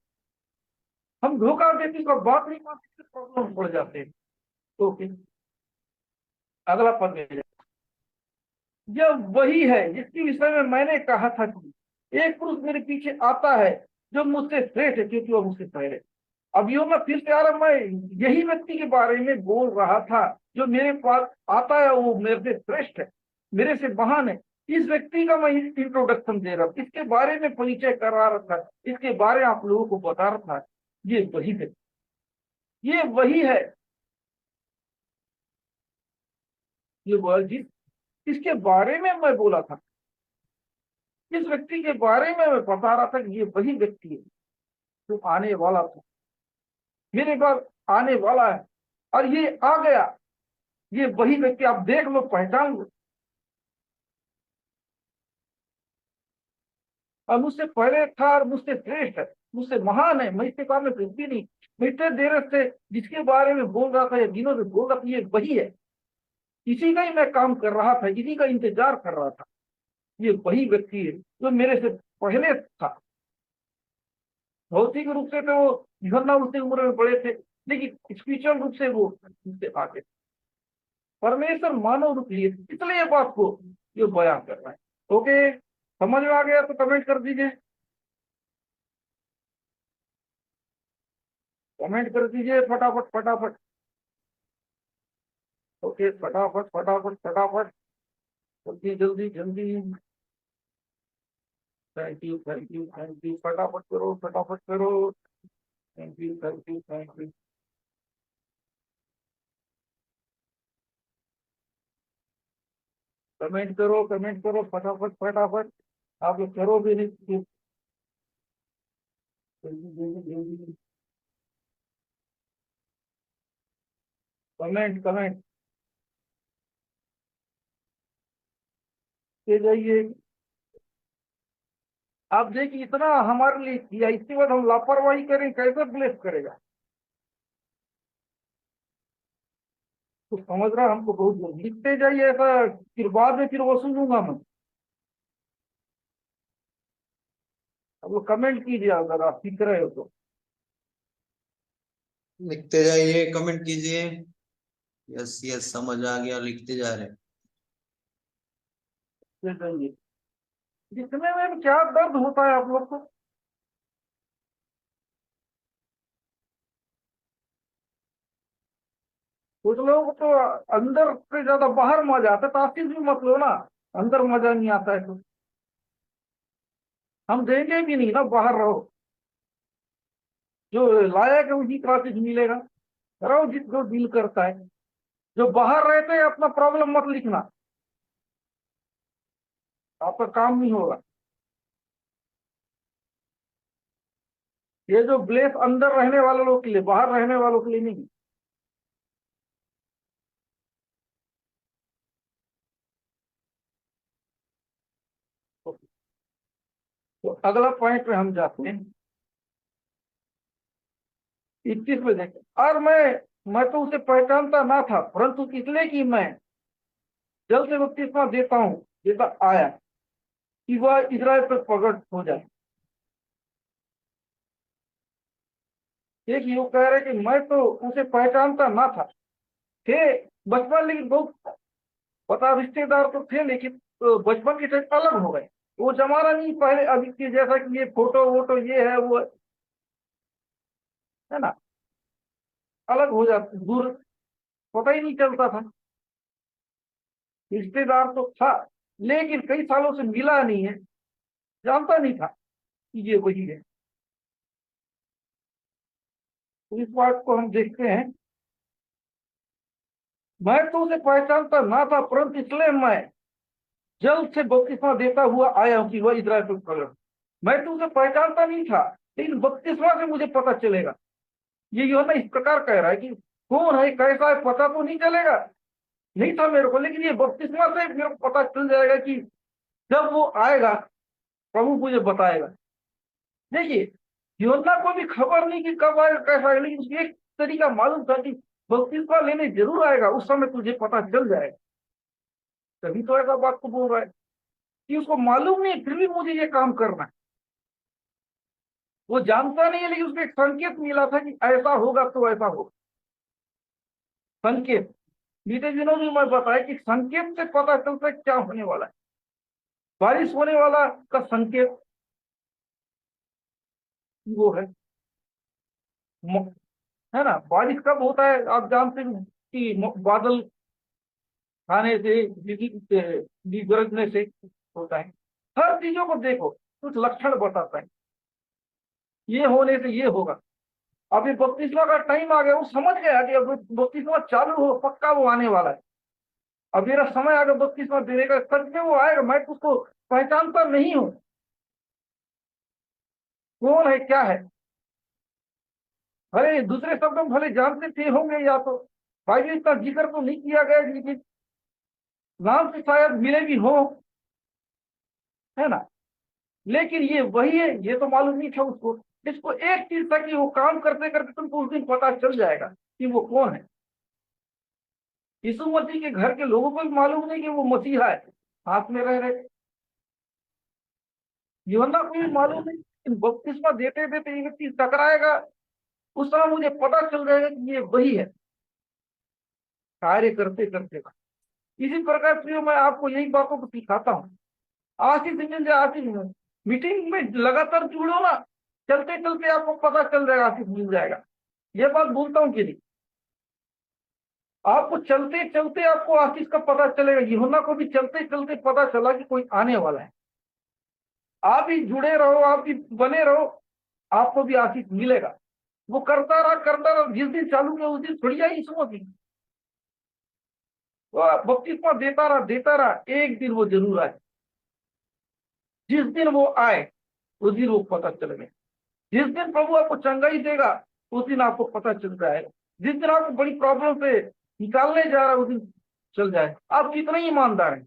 हम धोखा देते तो बात नहीं मानते, प्रॉब्लम पड़ जाते हैं। तो फिर अगला पद में जाए। यह वही है जिसके विषय में मैंने कहा था कि एक पुरुष मेरे पीछे आता है जो मुझसे श्रेष्ठ है, क्योंकि वह मुझसे पहले। अब यो मैं फिर से आ रहा, मैं यही व्यक्ति के बारे में बोल रहा था जो मेरे पास आता है, वो मेरे से श्रेष्ठ है, मेरे से महान है। इस व्यक्ति का मैं इंट्रोडक्शन दे रहा हूँ, इसके बारे में परिचय करा रहा था, इसके बारे में आप लोगों को बता रहा था। ये वही है, ये वही है, ये जिस इसके बारे में मैं बोला था, इस व्यक्ति के बारे में मैं बता रहा था कि ये वही व्यक्ति है जो आने वाला था, मेरे पास आने वाला है, और ये आ गया। ये वही व्यक्ति, आप देख लो, पहचान लो। और मुझसे पहले था और मुझसे श्रेष्ठ है, मुझसे महान है, मैं इसके काम में कुछ भी नहीं। मैं इतने देर से जिसके बारे में बोल रहा था या दिनों से बोल रहा था, ये वही है, इसी का ही मैं काम कर रहा था, इसी का इंतजार कर रहा था। ये वही व्यक्ति है जो मेरे से पहले था। भौतिक रूप से तो वो यूहन्ना उससे उम्र में बड़े थे, लेकिन स्पिरिचुअल रूप से वो उससे आगे। परमेश्वर मानव रूप लिए, इसलिए बात को ये बयान कर रहा है। ओके, समझ में आ गया तो कमेंट कर दीजिए, कमेंट कर दीजिए फटाफट फटाफट। ओके, फटाफट फटाफट फटाफट, जल्दी जल्दी जल्दी। Thank you thank you thank you, फटाफट करो फटाफट करो। Thank you thank you thank you. Comment करो फटाफट फटाफट। आप लोग करो भी नहीं, जल्दी जल्दी जल्दी। कमेंट कमेंट के जाइए। आप देखिए इतना हमारे लिए किया, इसके बाद हम लापरवाही करें, कैसे ब्लेस करेगा? तो समझ रहा, हमको बहुत जल्दी लिखते जाइए ऐसा, फिर बाद में फिर वो सुनूंगा मैं। अब वो कमेंट कीजिए अगर आप सीख रहे हो तो। लिखते जाइए, कमेंट कीजिए। यस यस, समझ आ गया, लिखते जा रहे हैं। फिर जाइए, जिसमें में क्या दर्द होता है आप लोग को। कुछ लोग तो अंदर से ज्यादा बाहर मजा आता है, तो आशीष भी मत लो ना, अंदर मजा नहीं आता है तो। हम देंगे भी नहीं ना, बाहर रहो, जो लायक है उसी का चीज मिलेगा, रहो जो डील करता है। जो बाहर रहते हैं अपना प्रॉब्लम मत लिखना, आपका काम नहीं होगा। ये जो ब्लेस अंदर रहने वाले लोग के लिए, बाहर रहने वालों के लिए नहीं। तो अगला पॉइंट पे हम जाते हैं, 21 में देखें। और मैं तो उसे पहचानता ना था, परंतु इसलिए कि मैं जल से बपतिस्मा देता हूं, देता आया, कि वह इजराइल पर प्रकट हो जाए। एक ये कह रहे कि मैं तो उसे पहचानता ना था, थे बचपन, लेकिन बहुत पता रिश्तेदार तो थे, लेकिन बचपन के टाइम अलग हो गए। वो जमाना नहीं पहले अभी के जैसा कि ये फोटो वोटो ये है वो है ना, अलग हो जाते, दूर, पता ही नहीं चलता था। रिश्तेदार तो था, लेकिन कई सालों से मिला नहीं है, जानता नहीं था कि ये वही है। तो इस बात को हम देखते हैं, मैं तो उसे पहचानता ना था, परंतु इसलिए मैं जल से बपतिस्मा देता हुआ आया हूं कि वह इजराइल पर प्रकट। मैं तो उसे पहचानता नहीं था, लेकिन बपतिस्मा से मुझे पता चलेगा। ये यूहन्ना इस प्रकार कह रहा है कि कौन है, कैसा है, पता तो नहीं चलेगा, नहीं था मेरे को, लेकिन ये बपतिस्मा से मेरे को पता चल जाएगा कि जब वो आएगा प्रभु मुझे बताएगा। देखिए, यूहन्ना को भी खबर नहीं कि कब आएगा कैसा आएगा, लेकिन उसको एक तरीका मालूम था कि बपतिस्मा लेने जरूर आएगा, उस समय तुझे पता चल जाएगा। तभी तो ऐसा बात को बोल रहा है कि उसको मालूम नहीं, फिर भी मुझे ये काम करना है। वो जानता नहीं है, लेकिन उसको एक संकेत मिला था कि ऐसा होगा तो ऐसा होगा। संकेत, बीते दिनों में मैं बताया कि संकेत से पता चलता है क्या होने वाला है। बारिश होने वाला का संकेत वो है ना। बारिश कब होता है आप जानते हैं कि बादल खाने से, बिजली गरजने से होता है। हर चीजों को देखो, कुछ लक्षण बताता है, ये होने से ये होगा। अभी बपतिस्मा का टाइम आ गया, वो समझ गया कि अब बपतिस्मा चालू हो, पक्का वो आने वाला है। अब मेरा समय आ गया बपतिस्मा देने का, सच में वो आएगा, मैं तो उसको पहचानता नहीं हूँ, कौन है क्या है। भले दूसरे शब्दों में भले जानते थे होंगे, या तो भाई इतना जिक्र तो नहीं किया गया, लेकिन नाम से शायद मिले भी हो, है ना। लेकिन ये वही है, ये तो मालूम नहीं था उसको। इसको एक चीज था कि वो काम करते करते तुमको उस दिन पता चल जाएगा कि वो कौन है। यीशु मसीह के घर के लोगों को भी मालूम नहीं कि वो मसीहा है, हाथ में रह रहे। यूहन्ना को भी मालूम नहीं, लेकिन बपतिस्मा देते देते ये व्यक्ति टकराएगा, उस समय मुझे पता चल जाएगा कि ये वही है, कार्य करते करते। इसी प्रकार प्रियो, मैं आपको यही बातों को सिखाता हूँ। आशीष मिल जाए, आशीष मिल, मीटिंग में लगातार जुड़ो ना, चलते चलते आपको पता चल जाएगा, आशीष मिल जाएगा। ये बात बोलता हूँ कि नहीं, आपको चलते चलते आपको आशीष का पता चलेगा। यूहन्ना को भी चलते चलते पता चला कि कोई आने वाला है। आप भी जुड़े रहो, आप भी बने रहो, आपको भी आशीष मिलेगा। वो करता रहा, जिस दिन चालू किया उस दिन थोड़ी आई यीशु मसीह। वो बपतिस्मा देता रहा, एक दिन वो जरूर आए। जिस दिन वो आए उस दिन वो पता चल गया। जिस दिन प्रभु आपको चंगाई देगा उस दिन आपको पता चल जाएगा। जिस दिन आपको बड़ी प्रॉब्लम से निकालने जा रहा है उस दिन चल जाए आप कितने ईमानदार हैं।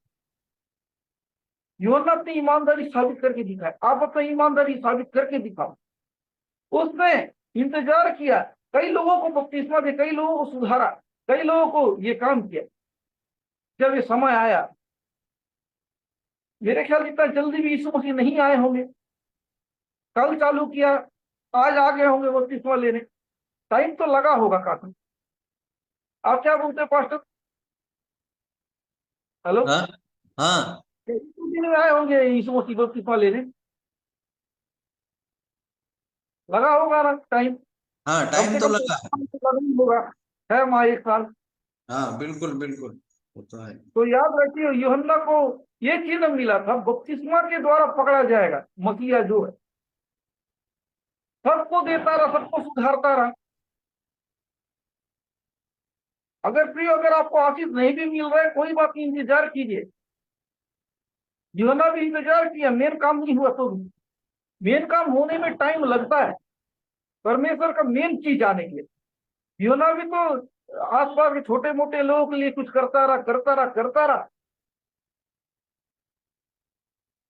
यूहन्ना अपनी ईमानदारी साबित करके दिखाए, आप अपनी ईमानदारी साबित करके दिखाओ। उसने इंतजार किया, कई लोगों को बपतिस्मा दे, कई लोगों को सुधारा, कई लोगों को ये काम किया। जब ये समय आया, मेरे ख्याल इतना जल्दी भी यीशु मसीह नहीं आए होंगे। कल चालू किया, आज आ गए होंगे बपतिस्मा लेने, टाइम तो लगा होगा काफी। आप क्या बोलते हैं पास्टर? हेलो, हाँ हाँ दिन में आए होंगे यीशु मसीह बपतिस्मा लेने, लगा होगा ना टाइम, हाँ, कम टाइम से तो कम लगा। लगा ही होगा, 6 माह 1 साल। हाँ बिल्कुल बिल्कुल। होता है। तो याद रखिए, यूहन्ना को ये चिन्ह मिला था, बपतिस्मा के द्वारा पकड़ा जाएगा मसीहा जो है, सबको देता रहा, सबको सुधारता रहा। अगर प्रिय, अगर आपको आशीष नहीं भी मिल रहा है, कोई बात नहीं, इंतजार कीजिए। यूहन्ना भी इंतजार किया, मेन काम नहीं हुआ तो भी। मेन काम होने में टाइम लगता है, परमेश्वर का मेन चीज आने के लिए। यूहन्ना भी तो आसपास के छोटे मोटे लोगों के लिए कुछ करता रहा, करता रहा, करता रहा,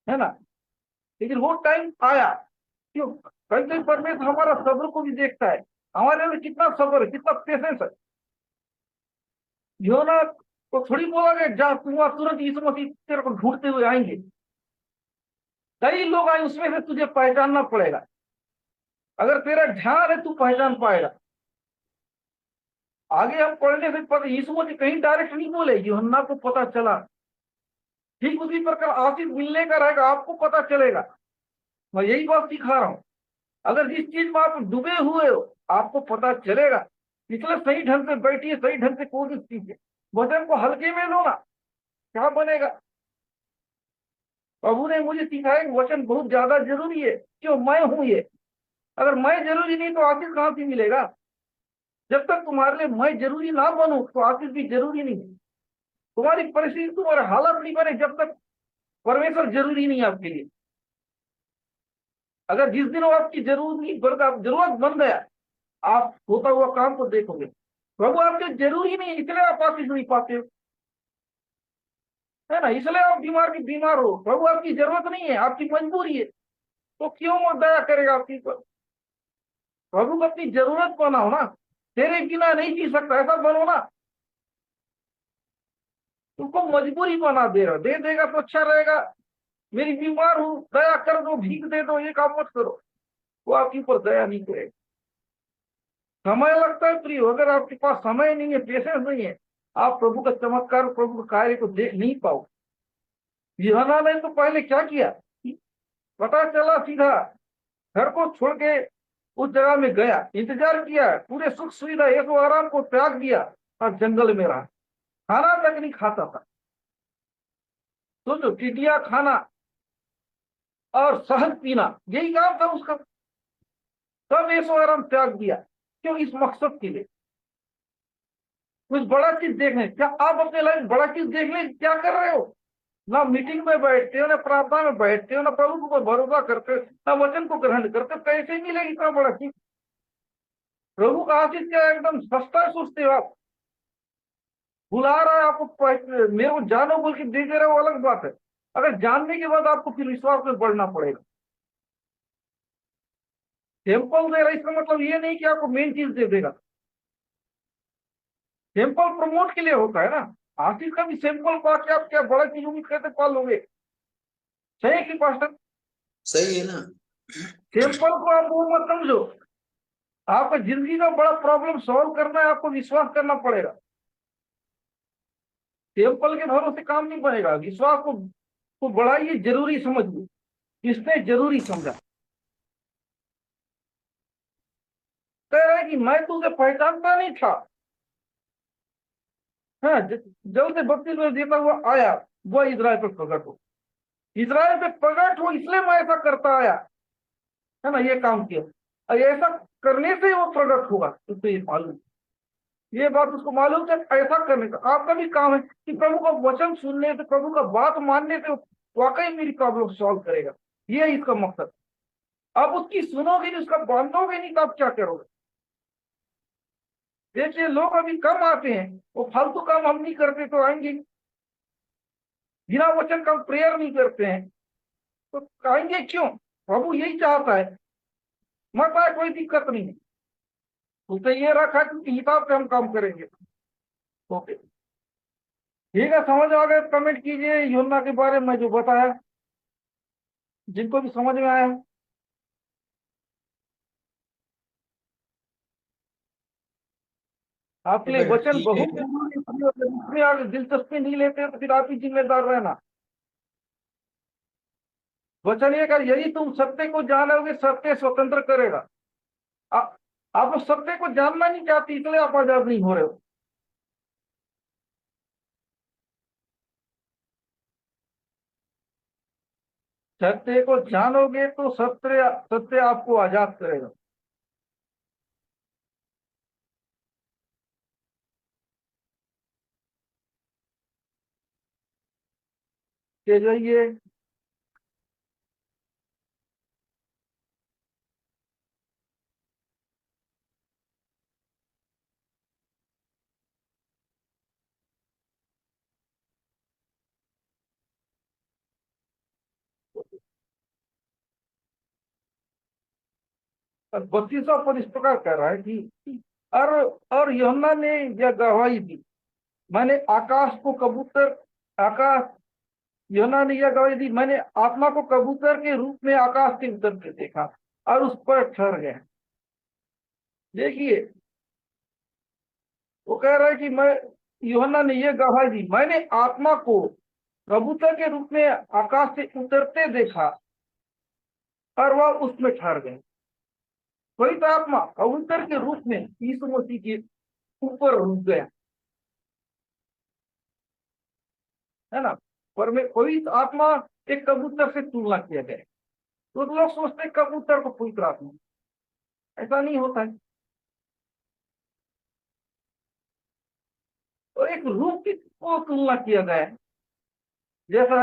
है ना। लेकिन वो टाइम आया। क्यों? कहीं कहीं परमेश्वर हमारा सब्र को भी देखता है, हमारे अंदर कितना सब्र है, कितना पेशेंस है। यूहन्ना को थोड़ी बोला गया जा तुम वहां तुरंत यीशु मसीह तेरे को ढूंढते हुए आएंगे। कई लोग आए, उसमें से तुझे पहचानना पड़ेगा। अगर तेरा ध्यान है, तू पहचान पाएगा। आगे हम पढ़ने से पता, यीशु मसीह कहीं डायरेक्ट नहीं बोले, यूहन्ना को पता चला। ठीक उसी प्रकार आशीष मिलने का रहेगा, आपको पता चलेगा। मैं यही बात सिखा रहा हूं। अगर जिस चीज में आप डूबे हुए हो, आपको पता चलेगा। इसलिए सही ढंग से बैठिए, सही ढंग से कोशिश कीजिए, वचन को हल्के में लो ना, क्या बनेगा। प्रभु ने मुझे सिखाया कि वचन बहुत ज्यादा जरूरी है। क्यों? मैं हूं ये। अगर मैं जरूरी नहीं तो आशीष कहां से मिलेगा। जब तक तुम्हारे लिए मैं जरूरी ना बनूं, तो आशीष भी जरूरी नहीं है। तुम्हारी परिस्थिति, तुम्हारे हालत नहीं बने जब तक परमेश्वर जरूरी नहीं है आपके लिए। अगर जिस दिन वो आपकी जरूरत बन गया, आप होता हुआ काम को देखोगे। प्रभु आपके जरूरी नहीं, इसलिए आप आशीष नहीं पाते हो, है ना। इसलिए आप बीमार की बीमार हो। प्रभु आपकी जरूरत नहीं है, आपकी मजबूरी है। तो क्यों वो दया करेगा आपकी पर। प्रभु को अपनी जरूरत बनाओ ना। तेरे बिना नहीं जी सकता, ऐसा बनो ना। तुमको मजबूरी बना दे रहा, दे देगा तो अच्छा रहेगा। मेरी बीमार हूं, दया कर दो, भीख दे दो, ये काम मत करो। वो आपके ऊपर दया नहीं करेगा। समय लगता है प्रिय, अगर आपके पास समय नहीं है, पेशेंस नहीं है, आप प्रभु का चमत्कार, प्रभु का कार्य को देख नहीं पाओ। यूहन्ना ने तो पहले क्या किया, पता चला सीधा घर को छोड़ के उस जगह में गया, इंतजार किया, पूरे सुख सुविधा ऐशो आराम को त्याग दिया और जंगल में रहा। खाना तक नहीं खाता था। सोचो, टिटिया खाना और शहद पीना, यही काम था उसका। सब ऐशो आराम त्याग दिया। क्यों? इस मकसद के लिए, कुछ बड़ा चीज देखने। क्या आप अपने लाइफ बड़ा चीज देखने क्या कर रहे हो? ना मीटिंग में बैठते हो, ना प्रार्थना में बैठते हो, ना प्रभु को भरोसा करते हो, ना वचन को ग्रहण करते हो। कैसे मिलेगी इतना बड़ा चीज? प्रभु का आशीष क्या एकदम सस्ता सोचते हो आप? बुला रहा है आपको, मेरे को जानो बोल के दे दे रहे हो, अलग बात है। अगर जानने के बाद आपको फिर विश्वास में बढ़ना पड़ेगा। सैंपल दे रहा है, इसका मतलब ये नहीं कि आपको मेन चीज दे देगा। सैंपल प्रमोट के लिए होता है ना। आशीष का भी सैंपल पा के आप क्या बड़ा चीज उम्मीद करते पा लोगे? सही कि पास्टर? सही है ना। सैंपल को आप वो मत समझो। आपका जिंदगी का बड़ा प्रॉब्लम सॉल्व करना है, आपको विश्वास करना पड़ेगा। सैंपल के भरोसे काम नहीं बनेगा। विश्वास को बढ़ाइए, जरूरी समझिए। किसने जरूरी समझा? कह रहा है कि मैं तुझे पहचानता नहीं था। हाँ, जब से बपतिस्मा देता हुआ आया, वह इजराइल पर प्रकट हो। इजराइल पे प्रकट हो, इसलिए मैं ऐसा करता आया, है ना, ये काम किया। और ऐसा करने से वो प्रकट होगा, उसको ये मालूम, ये बात उसको मालूम है। ऐसा करने का आपका भी काम है कि प्रभु का वचन सुनने से, प्रभु का बात मानने से वाकई मेरी प्रॉब्लम सॉल्व करेगा। ये है इसका मकसद। आप उसकी सुनोगे नहीं, उसका बांधोगे नहीं, तो आप क्या करोगे? देखिए, लोग अभी कम आते हैं, वो फालतू काम हम नहीं करते तो आएंगे। बिना वचन का प्रेयर नहीं करते हैं तो आएंगे क्यों? प्रभु यही चाहता है। मत आए, कोई दिक्कत नहीं है। उसे ये रखा कि हिसाब से हम काम करेंगे। ओके, ठीक है, समझ आ गए? कमेंट कीजिए यूहन्ना के बारे में जो बताया, जिनको भी समझ में आया। आपके लिए वचन ठीक बहुत है। जरूरी है। अगर इसमें आप दिलचस्पी नहीं लेते तो फिर आप ही जिम्मेदार रहना। वचन ये कर, यदि तुम सत्य को जानोगे, सत्य स्वतंत्र करेगा। आ- आप सत्य को जानना नहीं चाहते, इसलिए आप आजाद नहीं हो रहे हो। सत्य को जानोगे तो सत्य सत्य आपको आजाद करेगा। के जाइए। और 32वां पद इस प्रकार कह रहा है कि और और यूहन्ना ने यह गवाही दी, मैंने आकाश को कबूतर आकाश यूहन्ना ने यह गवाही दी, मैंने आत्मा को कबूतर के रूप में आकाश के उतरते देखा और उस पर ठहर गया। देखिए, वो कह रहा है कि मैं यूहन्ना ने यह गवाही दी, मैंने आत्मा को कबूतर के रूप में आकाश से उतरते देखा और वह उसमें ठहर गए। पवित्र आत्मा कबूतर के रूप में यीशु मसीह के ऊपर रुक गया, है ना। पर में पवित्र आत्मा एक कबूतर से तुलना किया गया। तो लोग सोचते कबूतर को पवित्र आत्मा, ऐसा नहीं होता है। तो एक रूप की को तुलना किया गया है, जैसा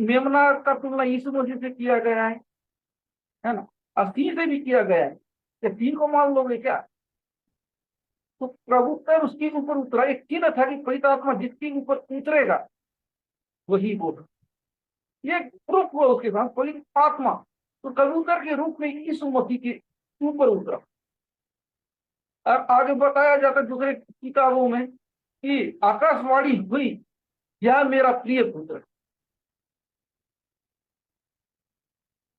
मेमना का तुलना यीशु मसीह से किया गया है ना। और सिंह से भी किया गया है, तो सिंह को मान लोगे क्या? तो कबूतर उसके ऊपर उतरा, एक चिन्ह था कि पवित्र आत्मा जिसके ऊपर उतरेगा वही बोल। ये प्रूफ हुआ उसके साथ पवित्र आत्मा तो कबूतर के रूप में यीशु मसीह के ऊपर उतरा। और आगे बताया जाता है दूसरे किताबों में कि आकाशवाणी हुई, यह मेरा प्रिय पुत्र।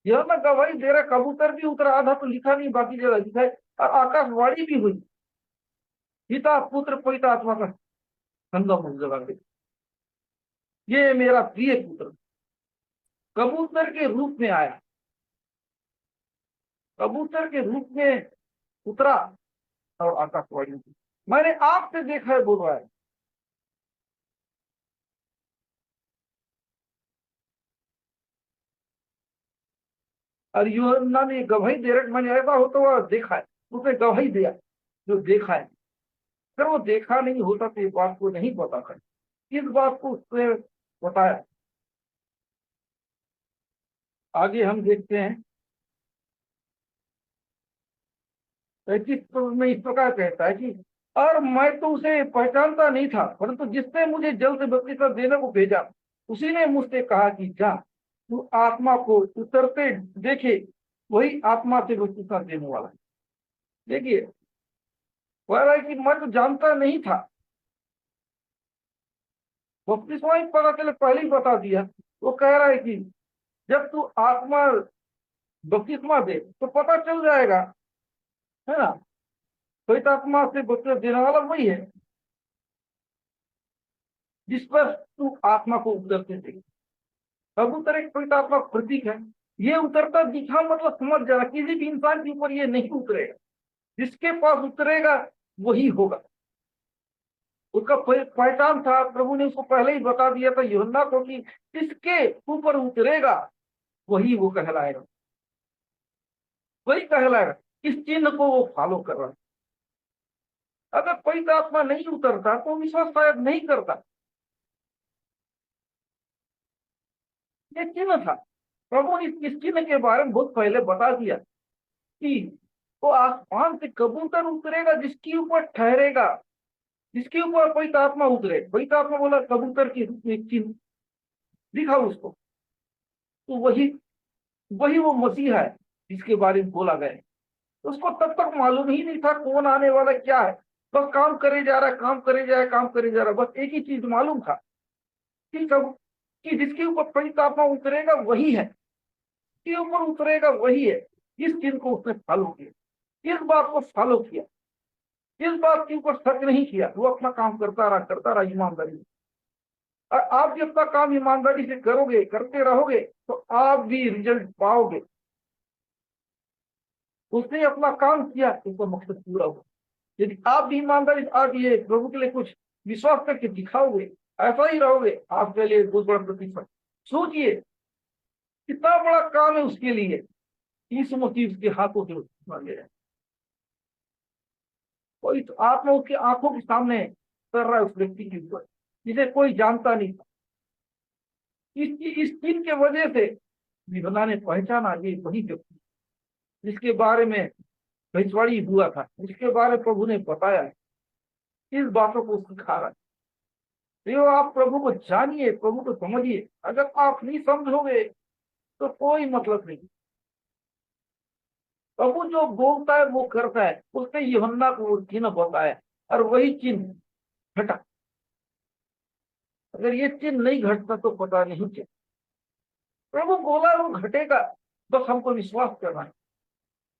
यह मैं गवाही दे रहा, कबूतर भी उतरा, आधा तो लिखा नहीं, बाकी जगह लिखा है। और आकाशवाणी भी हुई, पिता पुत्र पवित्र आत्मा का संगम उस जगह पे, ये मेरा प्रिय पुत्र। कबूतर के रूप में आया, कबूतर के रूप में उतरा और आकाशवाणी, मैंने आपसे देखा है बोल रहा है। और यूहन्ना ने गवाही दे रहा, मैंने ऐसा होता हुआ देखा है, उसने गवाही दिया जो देखा है। फिर वो देखा नहीं होता तो इस बात को नहीं पता था, इस बात को उसने बताया। आगे हम देखते हैं 35 में इस प्रकार कहता है कि और मैं तो उसे पहचानता नहीं था, परंतु जिसने मुझे जल से बपतिस्मा देने को भेजा उसी ने मुझसे कहा कि जा तू आत्मा को उतरते देखे, वही आत्मा से बपतिस्मा देने वाला है। देखिए, कह रहा है कि मैं तो जानता नहीं था, बपतिस्मा ही पता चले पहले ही बता दिया। वो कह रहा है कि जब तू आत्मा बपतिस्मा दे तो पता चल जाएगा, है ना। पवित्र आत्मा से बपतिस्मा देने वाला वही है जिस पर तू आत्मा को उतरते देखे। कबूतर एक पवित्र आत्मा प्रतीक है। ये उतरता दिखा मतलब समझ जाना, किसी भी इंसान के ऊपर ये नहीं उतरेगा, जिसके पास उतरेगा वही होगा। उसका पहचान था, प्रभु ने उसको पहले ही बता दिया था यूहन्ना को कि इसके ऊपर उतरेगा वही वो कहलाएगा, वही कहलाएगा। इस चिन्ह को वो फॉलो कर रहा है। अगर पवित्र आत्मा नहीं उतरता तो विश्वास शायद नहीं करता। ये चिन्ह था, प्रभु ने इस चिन्ह के बारे में बहुत पहले बता दिया कि वो आसमान से कबूतर उतरेगा जिसके ऊपर ठहरेगा, जिसके ऊपर पवित्र आत्मा उतरे। पवित्र आत्मा बोला कबूतर के रूप में एक चिन्ह दिखा उसको, तो वही वही वो मसीह है जिसके बारे में बोला गया। उसको तब तक मालूम ही नहीं था कौन आने वाला क्या है, बस काम करे जा रहा है, काम करे जा रहा है, काम करे जा रहा है। बस एक ही चीज मालूम था कि सब कि जिसके ऊपर पवित्र आत्मा उतरेगा वही है, जिसके ऊपर उतरेगा वही है। इस चीज को उसने फॉलो किया, इस बात को फॉलो किया, इस बात के ऊपर शक नहीं किया। वो अपना काम करता रहा ईमानदारी से। और आप जब तक काम ईमानदारी से करोगे, करते रहोगे, तो आप भी रिजल्ट पाओगे। उसने अपना काम किया, उसका मकसद पूरा हुआ। यदि आप भी ईमानदारी से आज ये प्रभु के लिए कुछ विश्वास करके दिखाओगे, ऐसा ही रहोगे, आपके लिए बहुत बड़ा प्रतिफल। सोचिए, कितना बड़ा काम है उसके लिए, यीशु मसीह उसके हाथों से मांगे हैं। कोई तो आत्मा उसकी आंखों के सामने कर रहा है उस व्यक्ति के ऊपर, जिसे कोई जानता नहीं था। इस चीज के वजह से यूहन्ना ने पहचाना ये वही व्यक्ति जिसके बारे में भविष्यवाणी हुआ था, जिसके बारे में प्रभु ने बताया है, इस बातों को सिखा रहा है। तो आप प्रभु को जानिए, प्रभु को समझिए। अगर आप नहीं समझोगे तो कोई मतलब नहीं। प्रभु जो बोलता है वो करता है। उसने यूहन्ना को वो चिन्ह बताया और वही चिन्ह घटा। अगर ये चिन्ह नहीं घटता तो पता नहीं क्या प्रभु बोला वो घटेगा, बस हमको विश्वास करना है।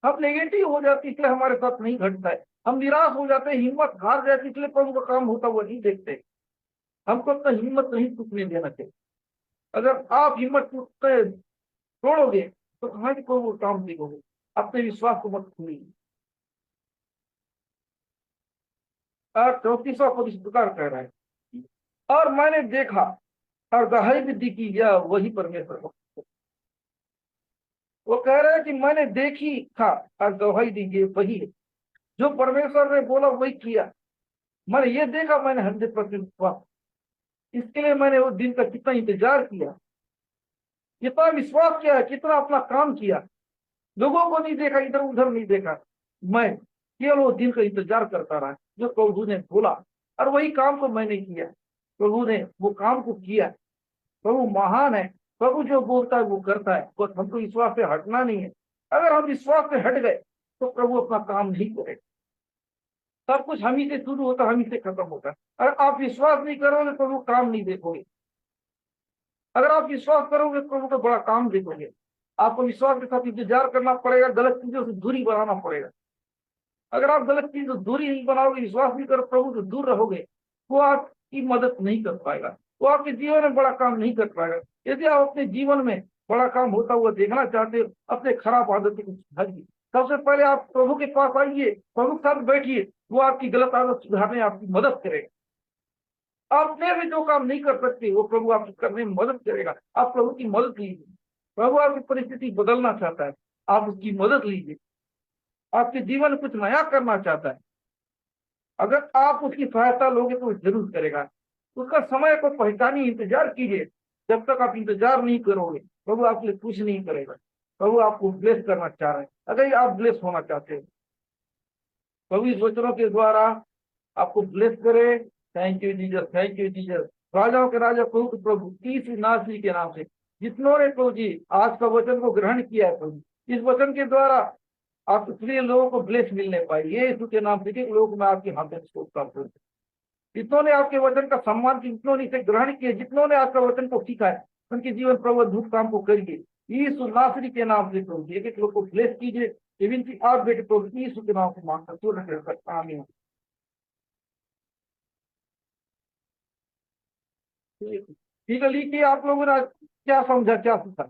हम नेगेटिव हो जाते इसलिए हमारे साथ नहीं घटता है, हम निराश हो जाते हैं, हिम्मत हार जाती इसलिए प्रभु का काम होता हुआ नहीं देखते। हमको अपना हिम्मत नहीं टूटने देना चाहिए। अगर आप हिम्मत टूटते तोड़ोगे तो कहाँ से प्रभु का काम देखोगे। अपने विश्वास को मत भूलिए। और 34वां पद इस प्रकार कह रहा है, और मैंने देखा और गवाही भी दी कि यह वही परमेश्वर का। वो कह रहा है कि मैंने देखी था और गवाही दी ये वही है जो परमेश्वर ने बोला वही किया। मैंने ये देखा, मैंने 100% विश्वास। इसके लिए मैंने उस दिन का कितना इंतजार किया, कितना विश्वास किया, कितना अपना काम किया। लोगों को नहीं देखा, इधर उधर नहीं देखा, मैं केवल वो दिन का इंतजार करता रहा जो प्रभु ने बोला, और वही काम को मैंने किया। प्रभु ने वो काम को किया। प्रभु महान है। प्रभु जो बोलता है वो करता है। बस हमको विश्वास से हटना नहीं है। अगर हम विश्वास से हट गए तो प्रभु अपना काम नहीं करेगा। सब कुछ हम ही से शुरू होता, हम ही से खत्म होता है। अगर आप विश्वास नहीं करोगे तो वो काम नहीं देखोगे। अगर आप विश्वास करोगे तो प्रभु का बड़ा काम देखोगे। आपको विश्वास के साथ इंतजार करना पड़ेगा, गलत चीजों से दूरी बनाना पड़ेगा। अगर आप गलत चीज से दूरी नहीं बनाओगे, विश्वास नहीं करो, प्रभु से दूर रहोगे, वो आपकी मदद नहीं कर पाएगा। वो आपके जीवन में बड़ा काम नहीं कर पाएगा। यदि आप अपने जीवन में बड़ा काम होता हुआ देखना चाहते हो, अपने खराब आदतों को सुधारिए। सबसे पहले आप प्रभु के पास आइए, प्रभु के साथ बैठिए। वो आपकी गलत आदत सुधारने में आपकी मदद करेगा। आप अपने भी जो काम नहीं कर सकते वो प्रभु आपको करने में मदद करेगा। आप प्रभु की मदद लीजिए। प्रभु आपकी परिस्थिति बदलना चाहता है, आप उसकी मदद लीजिए। आपके जीवन में कुछ नया करना चाहता है, अगर आप उसकी सहायता लोगे तो वो जरूर करेगा। उसका समय को पहचानिए, इंतजार कीजिए। जब तक आप इंतजार नहीं करोगे प्रभु आपके लिए कुछ नहीं करेगा। प्रभु आपको ब्लेस करना चाह रहे हैं। अगर आप ब्लेस होना चाहते हो, प्रभु इस वचनों के द्वारा आपको ब्लेस करे। Thank you Jesus, thank you Jesus. राजाओं के राजा प्रभु प्रभु तीसरी नासरी के नाम से जितनों ने प्रभु जी आज का वचन को ग्रहण किया है, प्रभु इस वचन के द्वारा आप इसलिए लोगों को ब्लेस मिलने पाए। ये यीशु के नाम से लोग मैं आपके हाथ में सोचता हूँ। जितनों ने आपके वचन का सम्मान किया, जितनों ने इसे ग्रहण किया, जितनों ने आपका वचन को सीखा है, उनके जीवन प्रभु अद्भुत काम को करिए यीशु नासरी के नाम से। प्रभु एक एक लोग को ब्लेस कीजिए। इवन आप बेटे प्रभु यीशु के नाम से मांगता पूर्ण आमीन। ठीक है, लिखिए आप लोगों ने क्या समझा, क्या सीखा।